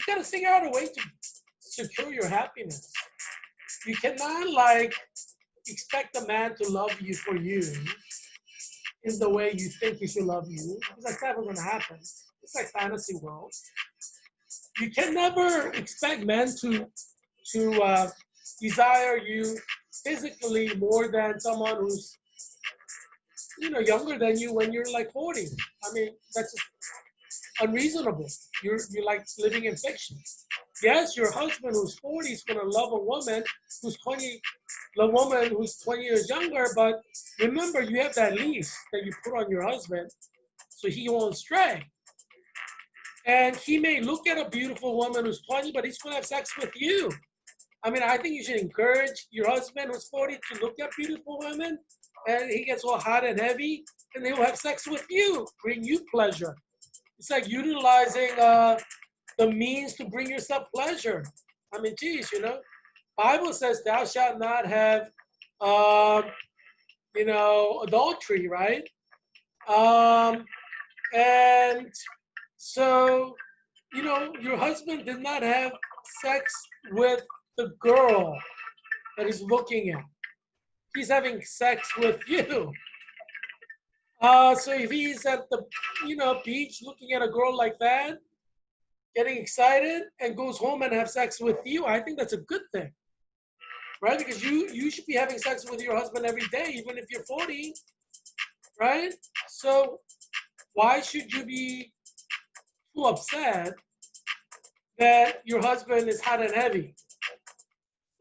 gotta figure out a way to secure your happiness. You cannot expect a man to love you for you in the way you think he should love you, because that's never gonna happen. It's like fantasy world. You can never expect men to desire you physically more than someone who's younger than you when you're like 40. I mean, that's just unreasonable. You're like living in fiction. Yes, your husband who's 40 is gonna love a woman who's 20, the woman who's 20 years younger, but remember you have that leash that you put on your husband so he won't stray. And he may look at a beautiful woman who's 20, but he's gonna have sex with you. I mean, I think you should encourage your husband who's 40 to look at beautiful women, and he gets all hot and heavy, and he'll have sex with you, bring you pleasure. It's like utilizing the means to bring yourself pleasure. I mean, geez, Bible says thou shalt not have, adultery, right? And so, your husband did not have sex with the girl that he's looking at. He's having sex with you. So if he's at the, beach looking at a girl like that, getting excited and goes home and have sex with you, I think that's a good thing, right? Because you should be having sex with your husband every day, even if you're 40, right? So why should you be too upset that your husband is hot and heavy,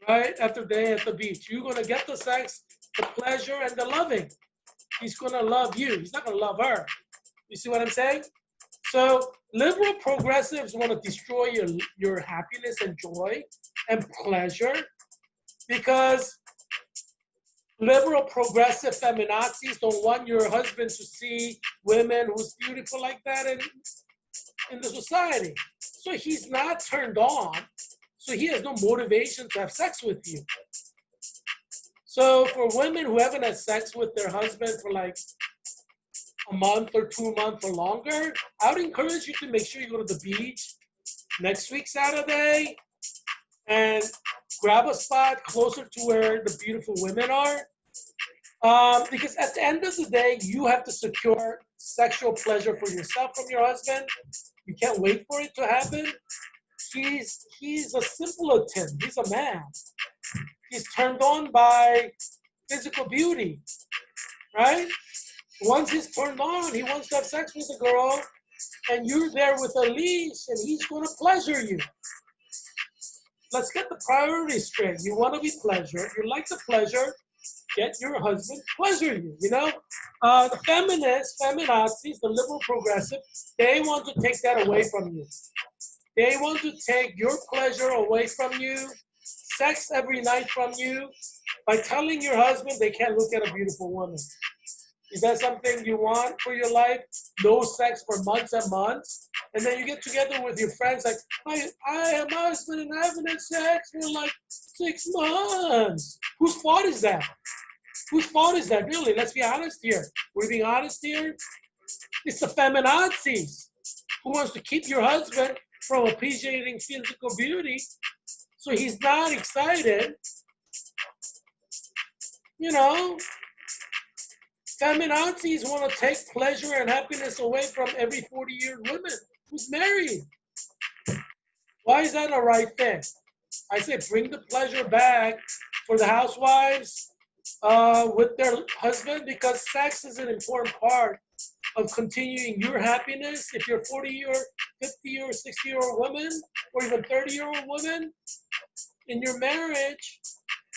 right? After day at the beach, you're gonna get the sex, the pleasure, and the loving. He's gonna love you. He's not gonna love her. You see what I'm saying? So liberal progressives want to destroy your happiness and joy and pleasure because liberal progressive feminazis don't want your husband to see women who's beautiful like that in the society. So he's not turned on. So he has no motivation to have sex with you. So for women who haven't had sex with their husband for like a month or 2 months or longer, I would encourage you to make sure you go to the beach next week, Saturday, and grab a spot closer to where the beautiful women are. Because at the end of the day, you have to secure sexual pleasure for yourself from your husband. You can't wait for it to happen. He's a simpleton. He's a man. He's turned on by physical beauty, right? Once he's turned on, he wants to have sex with a girl, and you're there with a leash, and he's going to pleasure you. Let's get the priorities straight. You want to be pleasured. You like the pleasure. Get your husband pleasure you. The feminists, feminazis, the liberal progressive, they want to take that away from you. They want to take your pleasure away from you, sex every night from you, by telling your husband they can't look at a beautiful woman. Is that something you want for your life? No sex for months and months? And then you get together with your friends like, I and my husband and I haven't had sex for like 6 months. Whose fault is that? Whose fault is that, really? Let's be honest here. We're being honest here. It's the feminazis who wants to keep your husband from appreciating physical beauty so he's not excited. You know, feminazis want to take pleasure and happiness away from every 40-year woman who's married. Why is that a right thing? I say bring the pleasure back for the housewives with their husband, because sex is an important part of continuing your happiness. If you're a 40-year, 50-year, 60-year-old woman, or even 30-year-old woman in your marriage,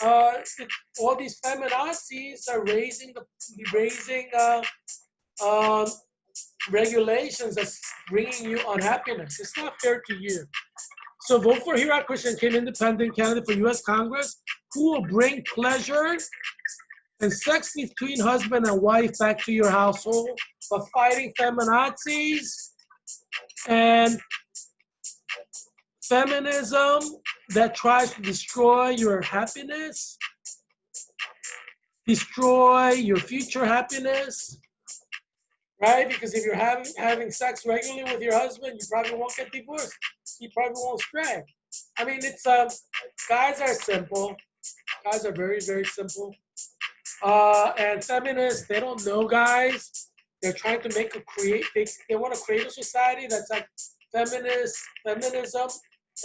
all these feminazis are raising regulations that's bringing you unhappiness. It's not fair to you. So vote for Heerak Christian Kim, independent candidate for U.S. Congress, who will bring pleasure and sex between husband and wife back to your household, but fighting feminazis and feminism that tries to destroy your happiness, destroy your future happiness, right? Because if you're having sex regularly with your husband, you probably won't get divorced. You probably won't stray. I mean, it's guys are simple. Guys are very, very simple. And feminists, they don't know guys. They're trying to they want to create a society that's like feminism,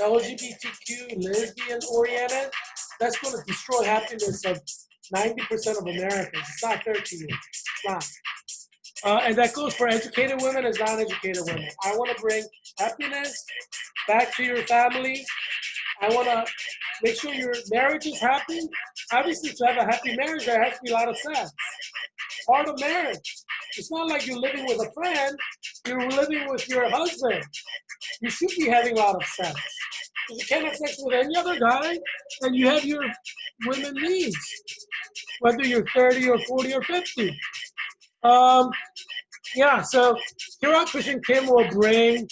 LGBTQ, lesbian oriented. That's going to destroy happiness of 90% of Americans. It's not fair to you. It's not. And that goes for educated women as non-educated women. I want to bring happiness back to your family. I want to make sure your marriage is happy. Obviously, to have a happy marriage, there has to be a lot of sex. Part of marriage. It's not like you're living with a friend. You're living with your husband. You should be having a lot of sex. If you can't have sex with any other guy, then you have your women needs, whether you're 30 or 40 or 50. Yeah, so Heerak Christian Kim will bring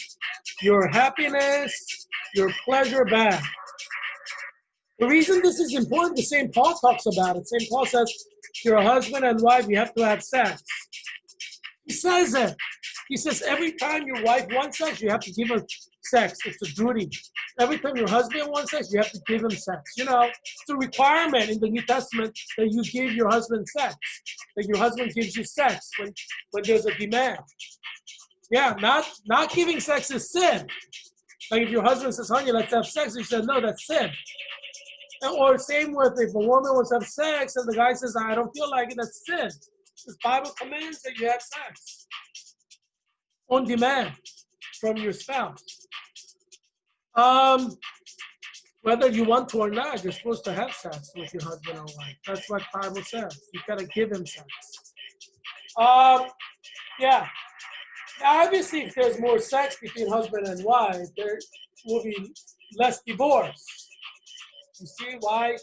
your happiness, your pleasure back. The reason this is important, the St. Paul talks about it. St. Paul says, if you're a husband and wife, you have to have sex. He says it. He says every time your wife wants sex, you have to give her sex. It's a duty. Every time your husband wants sex, you have to give him sex. You know, it's a requirement in the New Testament that you give your husband sex. That your husband gives you sex when there's a demand. Yeah, not giving sex is sin. Like if your husband says, honey, let's have sex, you said, no, that's sin. Or same with if a woman wants to have sex and the guy says, I don't feel like it, that's sin. The Bible commands that you have sex on demand from your spouse. Whether you want to or not, you're supposed to have sex with your husband or wife. That's what the Bible says. You gotta give him sex. Yeah. Now, obviously, if there's more sex between husband and wife, there will be less divorce. You see why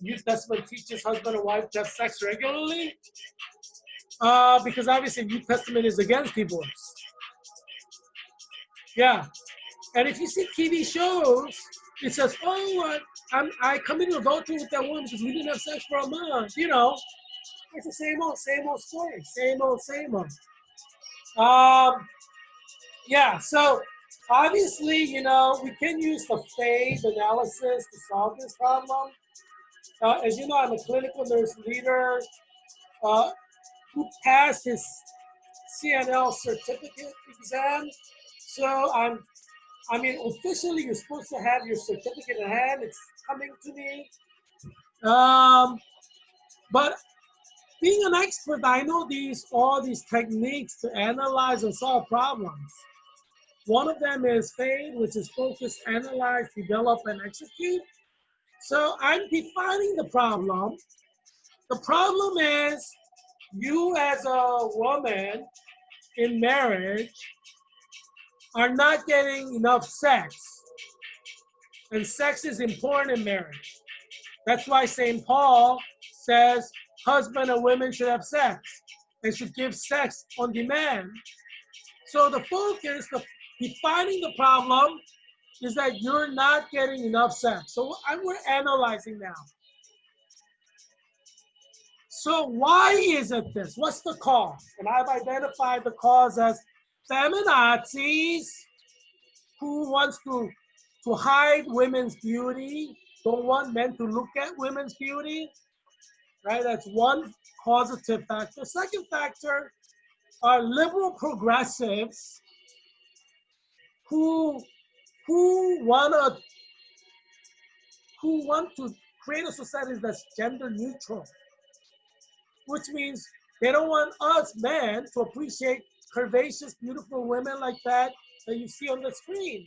New Testament teaches husband and wife to have sex regularly? Because obviously New Testament is against divorce. Yeah. And if you see TV shows, it says, oh, I committed adultery with that woman because we didn't have sex for a month. You know, it's the same old story. Same old. Yeah, so obviously, you know, we can use the phase analysis to solve this problem. As you know, I'm a clinical nurse leader who passed his CNL certificate exam. So I mean, officially, you're supposed to have your certificate in hand. It's coming to me. But being an expert, I know all these techniques to analyze and solve problems. One of them is FADE, which is focus, analyze, develop, and execute. So I'm defining the problem. The problem is you as a woman in marriage are not getting enough sex. And sex is important in marriage. That's why St. Paul says husband and women should have sex. and should give sex on demand. So the focus, defining the problem, is that you're not getting enough sex. So we're analyzing now. So why is it this? What's the cause? And I've identified the cause as feminazis who wants to hide women's beauty, don't want men to look at women's beauty, right? That's one causative factor. Second factor are liberal progressives who who want to create a society that's gender neutral, which means they don't want us men to appreciate curvaceous, beautiful women like that you see on the screen,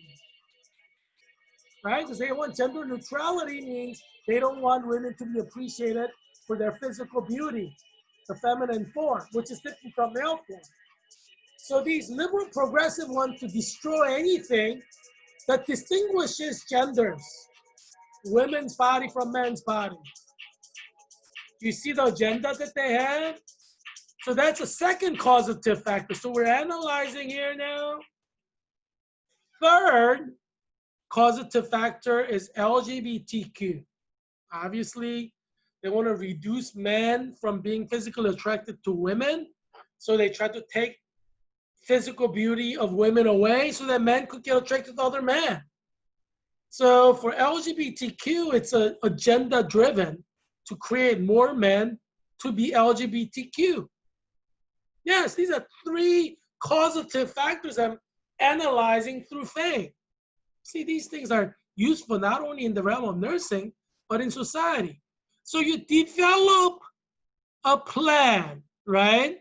right? Because they want gender neutrality means they don't want women to be appreciated for their physical beauty, the feminine form, which is different from male form. So these liberal progressive want to destroy anything that distinguishes genders, women's body from men's body. You see the agenda that they have? So that's a second causative factor. So we're analyzing here now. Third causative factor is LGBTQ. Obviously, they want to reduce men from being physically attracted to women. So they try to take physical beauty of women away so that men could get attracted to other men. So for LGBTQ, it's a agenda driven to create more men to be LGBTQ. Yes, these are three causative factors I'm analyzing through faith. See, these things are useful not only in the realm of nursing, but in society. So you develop a plan, right,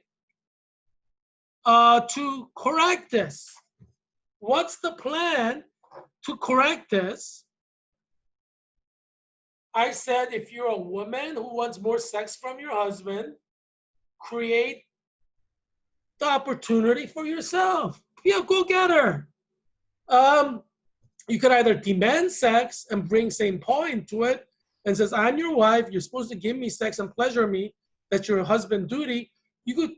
to correct this. What's the plan to correct this? I said if you're a woman who wants more sex from your husband, create the opportunity for yourself. Be a go-getter. You could either demand sex and bring St. Paul into it and says, I'm your wife, you're supposed to give me sex and pleasure me, that's your husband's duty. You could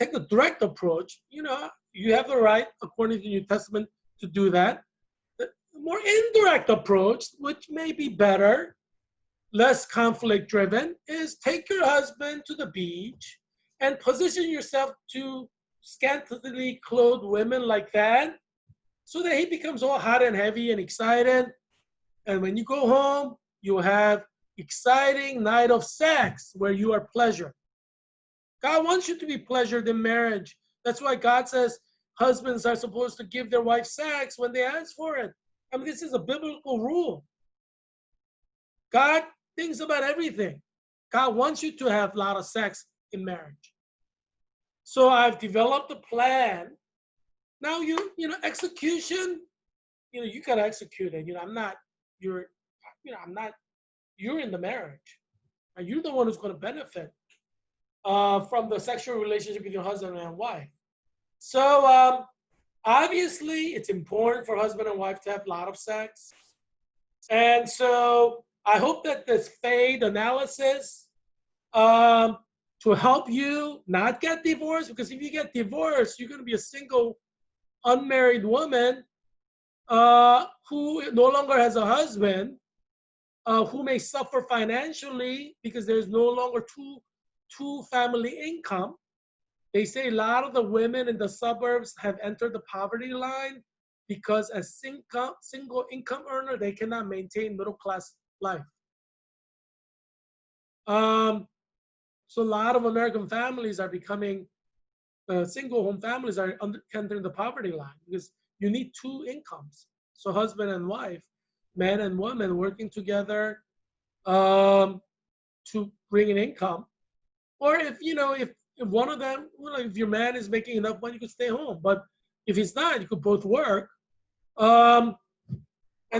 take the direct approach. You have the right, according to the New Testament, to do that. The more indirect approach, which may be better, less conflict-driven, is take your husband to the beach and position yourself to scantily clothed women like that, so that he becomes all hot and heavy and excited. And when you go home, you have exciting night of sex where you are pleasured. God wants you to be pleasured in marriage. That's why God says husbands are supposed to give their wife sex when they ask for it. I mean, this is a biblical rule. God thinks about everything. God wants you to have a lot of sex in marriage. So I've developed a plan. Now execution, you gotta execute it. You're in the marriage. And you're the one who's gonna benefit from the sexual relationship with your husband and wife. So obviously it's important for husband and wife to have a lot of sex. And so I hope that this fade analysis to help you not get divorced, because if you get divorced, you're gonna be a single unmarried woman who no longer has a husband, who may suffer financially because there's no longer two family income. They say a lot of the women in the suburbs have entered the poverty line because as single income earner, they cannot maintain middle class life. So a lot of American families are becoming single home families are entering the poverty line because you need two incomes. So husband and wife, man and woman working together to bring an income. Or if one of them, if your man is making enough money, you could stay home. But if he's not, you could both work. And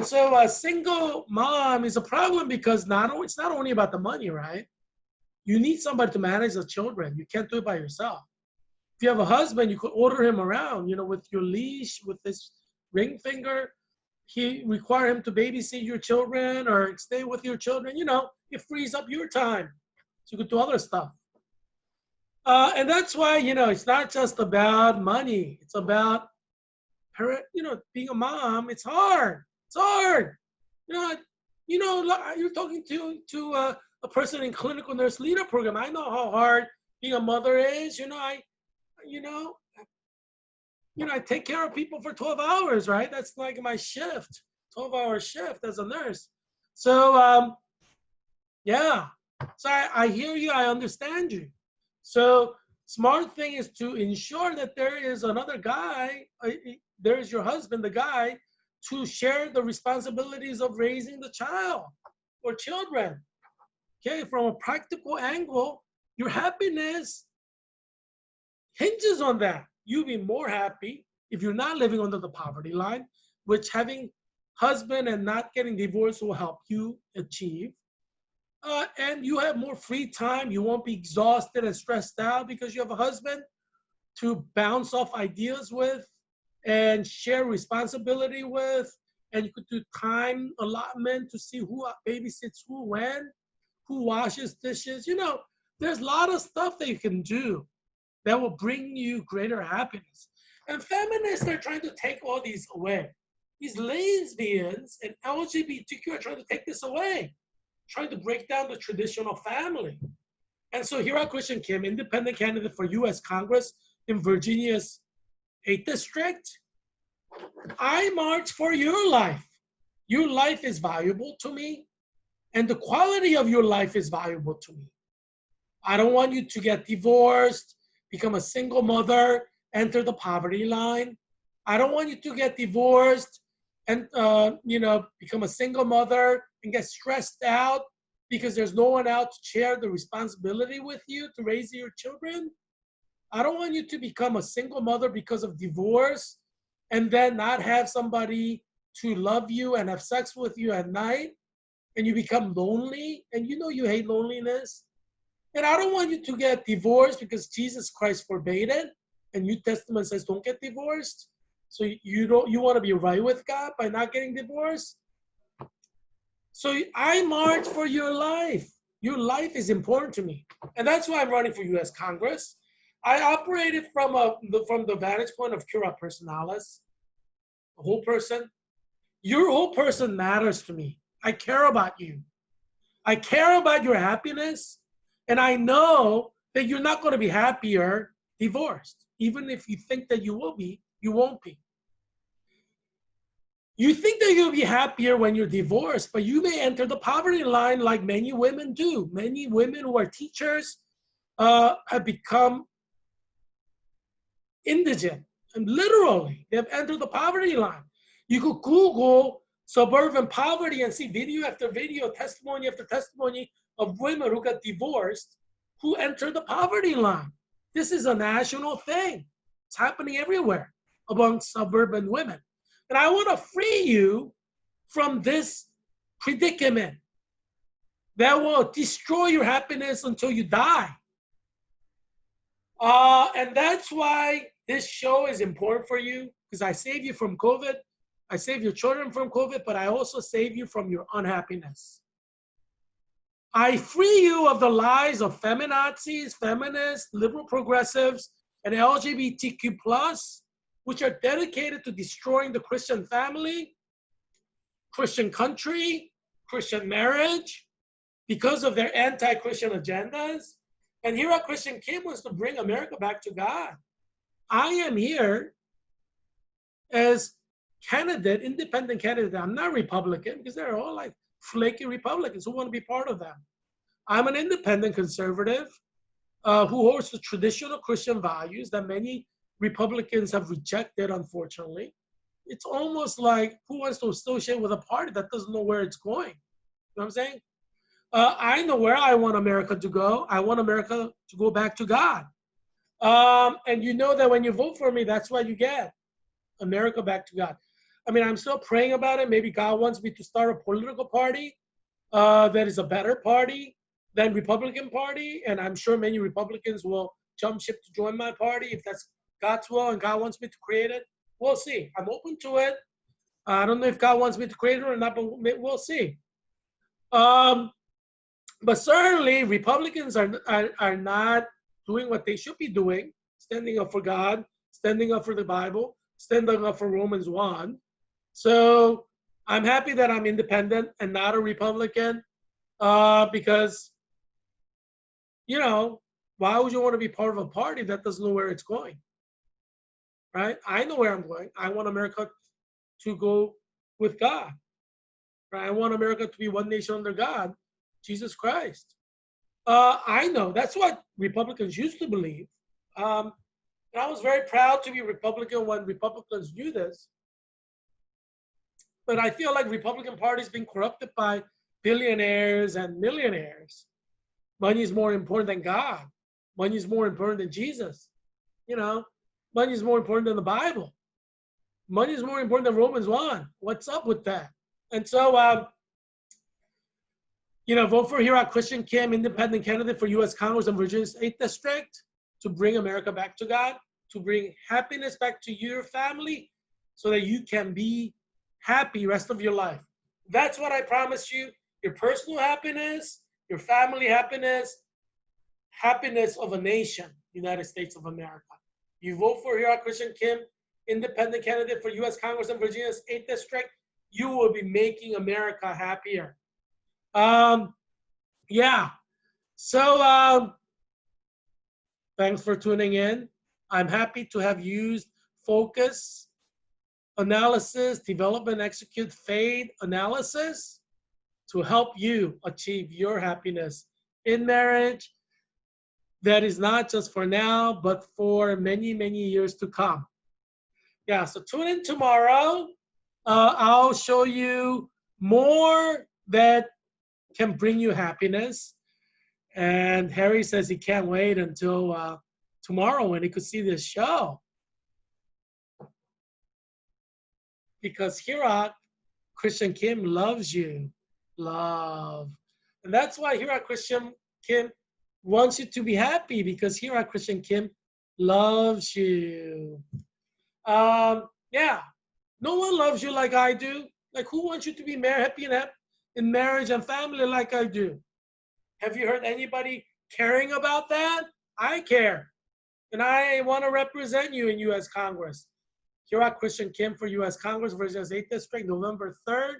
so a single mom is a problem because it's not only about the money, right? You need somebody to manage the children. You can't do it by yourself. If you have a husband, you could order him around, with your leash, with his ring finger. He require him to babysit your children or stay with your children. It frees up your time. So you could do other stuff. And that's why, it's not just about money. It's about, being a mom. It's hard. It's hard. You know, you're talking to a person in clinical nurse leader program. I know how hard being a mother is. You know, I take care of people for 12 hours, right? That's like my shift, 12-hour shift as a nurse. So, yeah. So I hear you. I understand you. So smart thing is to ensure that there is another guy, there is your husband, the guy, to share the responsibilities of raising the child or children. Okay, from a practical angle, your happiness hinges on that. You'll be more happy if you're not living under the poverty line, which having husband and not getting divorced will help you achieve. And you have more free time. You won't be exhausted and stressed out because you have a husband to bounce off ideas with and share responsibility with. And you could do time allotment to see who babysits who when, who washes dishes. There's a lot of stuff that you can do that will bring you greater happiness. And feminists are trying to take all these away. These lesbians and LGBTQ are trying to take this away, trying to break down the traditional family. And so Heerak Christian Kim, independent candidate for U.S. Congress in Virginia's 8th District, I march for your life. Your life is valuable to me, and the quality of your life is valuable to me. I don't want you to get divorced, become a single mother, enter the poverty line. I don't want you to get divorced and become a single mother and get stressed out because there's no one out to share the responsibility with you to raise your children. I don't want you to become a single mother because of divorce and then not have somebody to love you and have sex with you at night and you become lonely and you hate loneliness. And I don't want you to get divorced because Jesus Christ forbade it. And New Testament says don't get divorced. So you want to be right with God by not getting divorced. So I march for your life. Your life is important to me. And that's why I'm running for US Congress. I operated from the vantage point of cura personalis, a whole person. Your whole person matters to me. I care about you. I care about your happiness. And I know that you're not going to be happier divorced. Even if you think that you will be, you won't be. You think that you'll be happier when you're divorced, but you may enter the poverty line like many women do. Many women who are teachers have become indigent. And literally, they've entered the poverty line. You could Google suburban poverty and see video after video, testimony after testimony of women who got divorced, who entered the poverty line. This is a national thing. It's happening everywhere among suburban women. And I want to free you from this predicament that will destroy your happiness until you die. And that's why this show is important for you, because I save you from COVID. I save your children from COVID, but I also save you from your unhappiness. I free you of the lies of feminazis, feminists, liberal progressives, and LGBTQ+, which are dedicated to destroying the Christian family, Christian country, Christian marriage, because of their anti-Christian agendas. And Heerak Christian Kim wants to bring America back to God. I am here as candidate, independent candidate. I'm not Republican because they're all like flaky Republicans who want to be part of them. I'm an independent conservative who holds the traditional Christian values that many Republicans have rejected, unfortunately. It's almost like who wants to associate with a party that doesn't know where it's going? You know what I'm saying? I know where I want America to go. I want America to go back to God. And you know that when you vote for me, that's what you get. America back to God. I mean, I'm still praying about it. Maybe God wants me to start a political party that is a better party than Republican Party. And I'm sure many Republicans will jump ship to join my party if that's God's will and God wants me to create it. We'll see. I'm open to it. I don't know if God wants me to create it or not, but we'll see. But certainly Republicans are not doing what they should be doing, standing up for God, standing up for the Bible, standing up for Romans 1. So I'm happy that I'm independent and not a Republican because, you know, why would you want to be part of a party that doesn't know where it's going? Right? I know where I'm going. I want America to go with God. Right? I want America to be one nation under God, Jesus Christ. I know that's what Republicans used to believe. And I was very proud to be Republican when Republicans knew this. But I feel like Republican Party is being corrupted by billionaires and millionaires. Money is more important than God. Money is more important than Jesus. You know, money is more important than the Bible. Money is more important than Romans 1. What's up with that? And so, vote for Heerak Christian Kim, independent candidate for U.S. Congress and Virginia's 8th District to bring America back to God, to bring happiness back to your family so that you can be happy rest of your life. That's what I promise you. Your personal happiness, your family happiness, happiness of a nation, United States of America. You vote for Heerak Christian Kim, independent candidate for U.S. Congress and Virginia's 8th District, you will be making America happier. Yeah. So thanks for tuning in. I'm happy to have used focus, analysis, development, execute, fade analysis to help you achieve your happiness in marriage. That is not just for now, but for many, many years to come. Yeah, so tune in tomorrow. I'll show you more that can bring you happiness. And Harry says he can't wait until tomorrow when he could see this show. Because Heerak Christian Kim loves you. Love. And that's why Heerak Christian Kim wants you to be happy, because Heerak Christian Kim loves you. Yeah. No one loves you like I do. Like, who wants you to be happy and in marriage and family like I do? Have you heard anybody caring about that? I care. And I want to represent you in U.S. Congress. Heerak Christian Kim for U.S. Congress, Virginia's 8th District, November 3rd.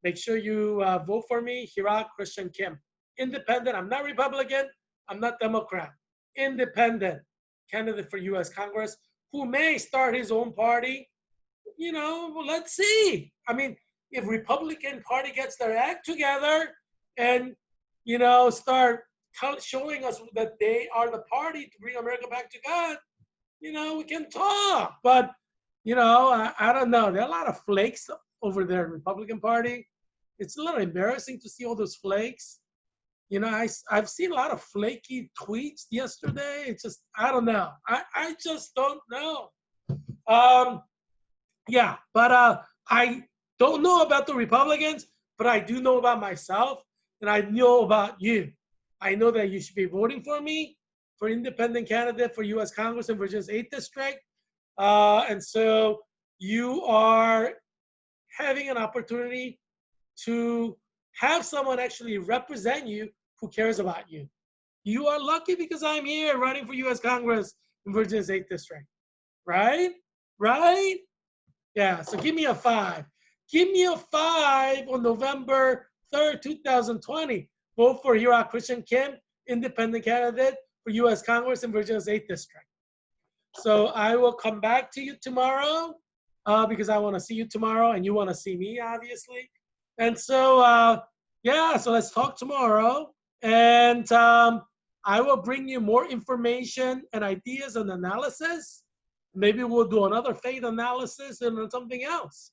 Make sure you vote for me, Heerak Christian Kim. Independent. I'm not Republican. I'm not Democrat. Independent candidate for U.S. Congress who may start his own party. Let's see. I mean, if Republican Party gets their act together and, start showing us that they are the party to bring America back to God, we can talk. But, I don't know. There are a lot of flakes over there in the Republican Party. It's a little embarrassing to see all those flakes. I've seen a lot of flaky tweets yesterday. It's just, I don't know. I just don't know. Yeah, but I don't know about the Republicans, but I do know about myself, and I know about you. I know that you should be voting for me for independent candidate for U.S. Congress in Virginia's 8th District. And so you are having an opportunity to have someone actually represent you who cares about you. You are lucky because I'm here running for U.S. Congress in Virginia's 8th District. Right? Right? Yeah, so give me a 5. Give me a 5 on November 3rd, 2020. Vote for Heerak Christian Kim, independent candidate for U.S. Congress in Virginia's 8th District. So I will come back to you tomorrow because I want to see you tomorrow and you want to see me, obviously. And so, yeah, so let's talk tomorrow. And I will bring you more information and ideas and analysis. Maybe we'll do another faith analysis and something else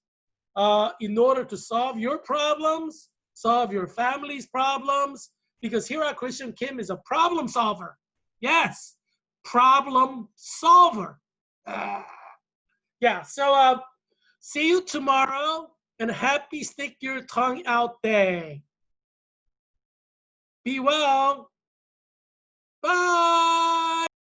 in order to solve your problems, solve your family's problems, because Heerak Christian Kim is a problem solver. Yes, problem solver. Yeah, so see you tomorrow, and happy Stick Your Tongue Out Day. Be well. Bye.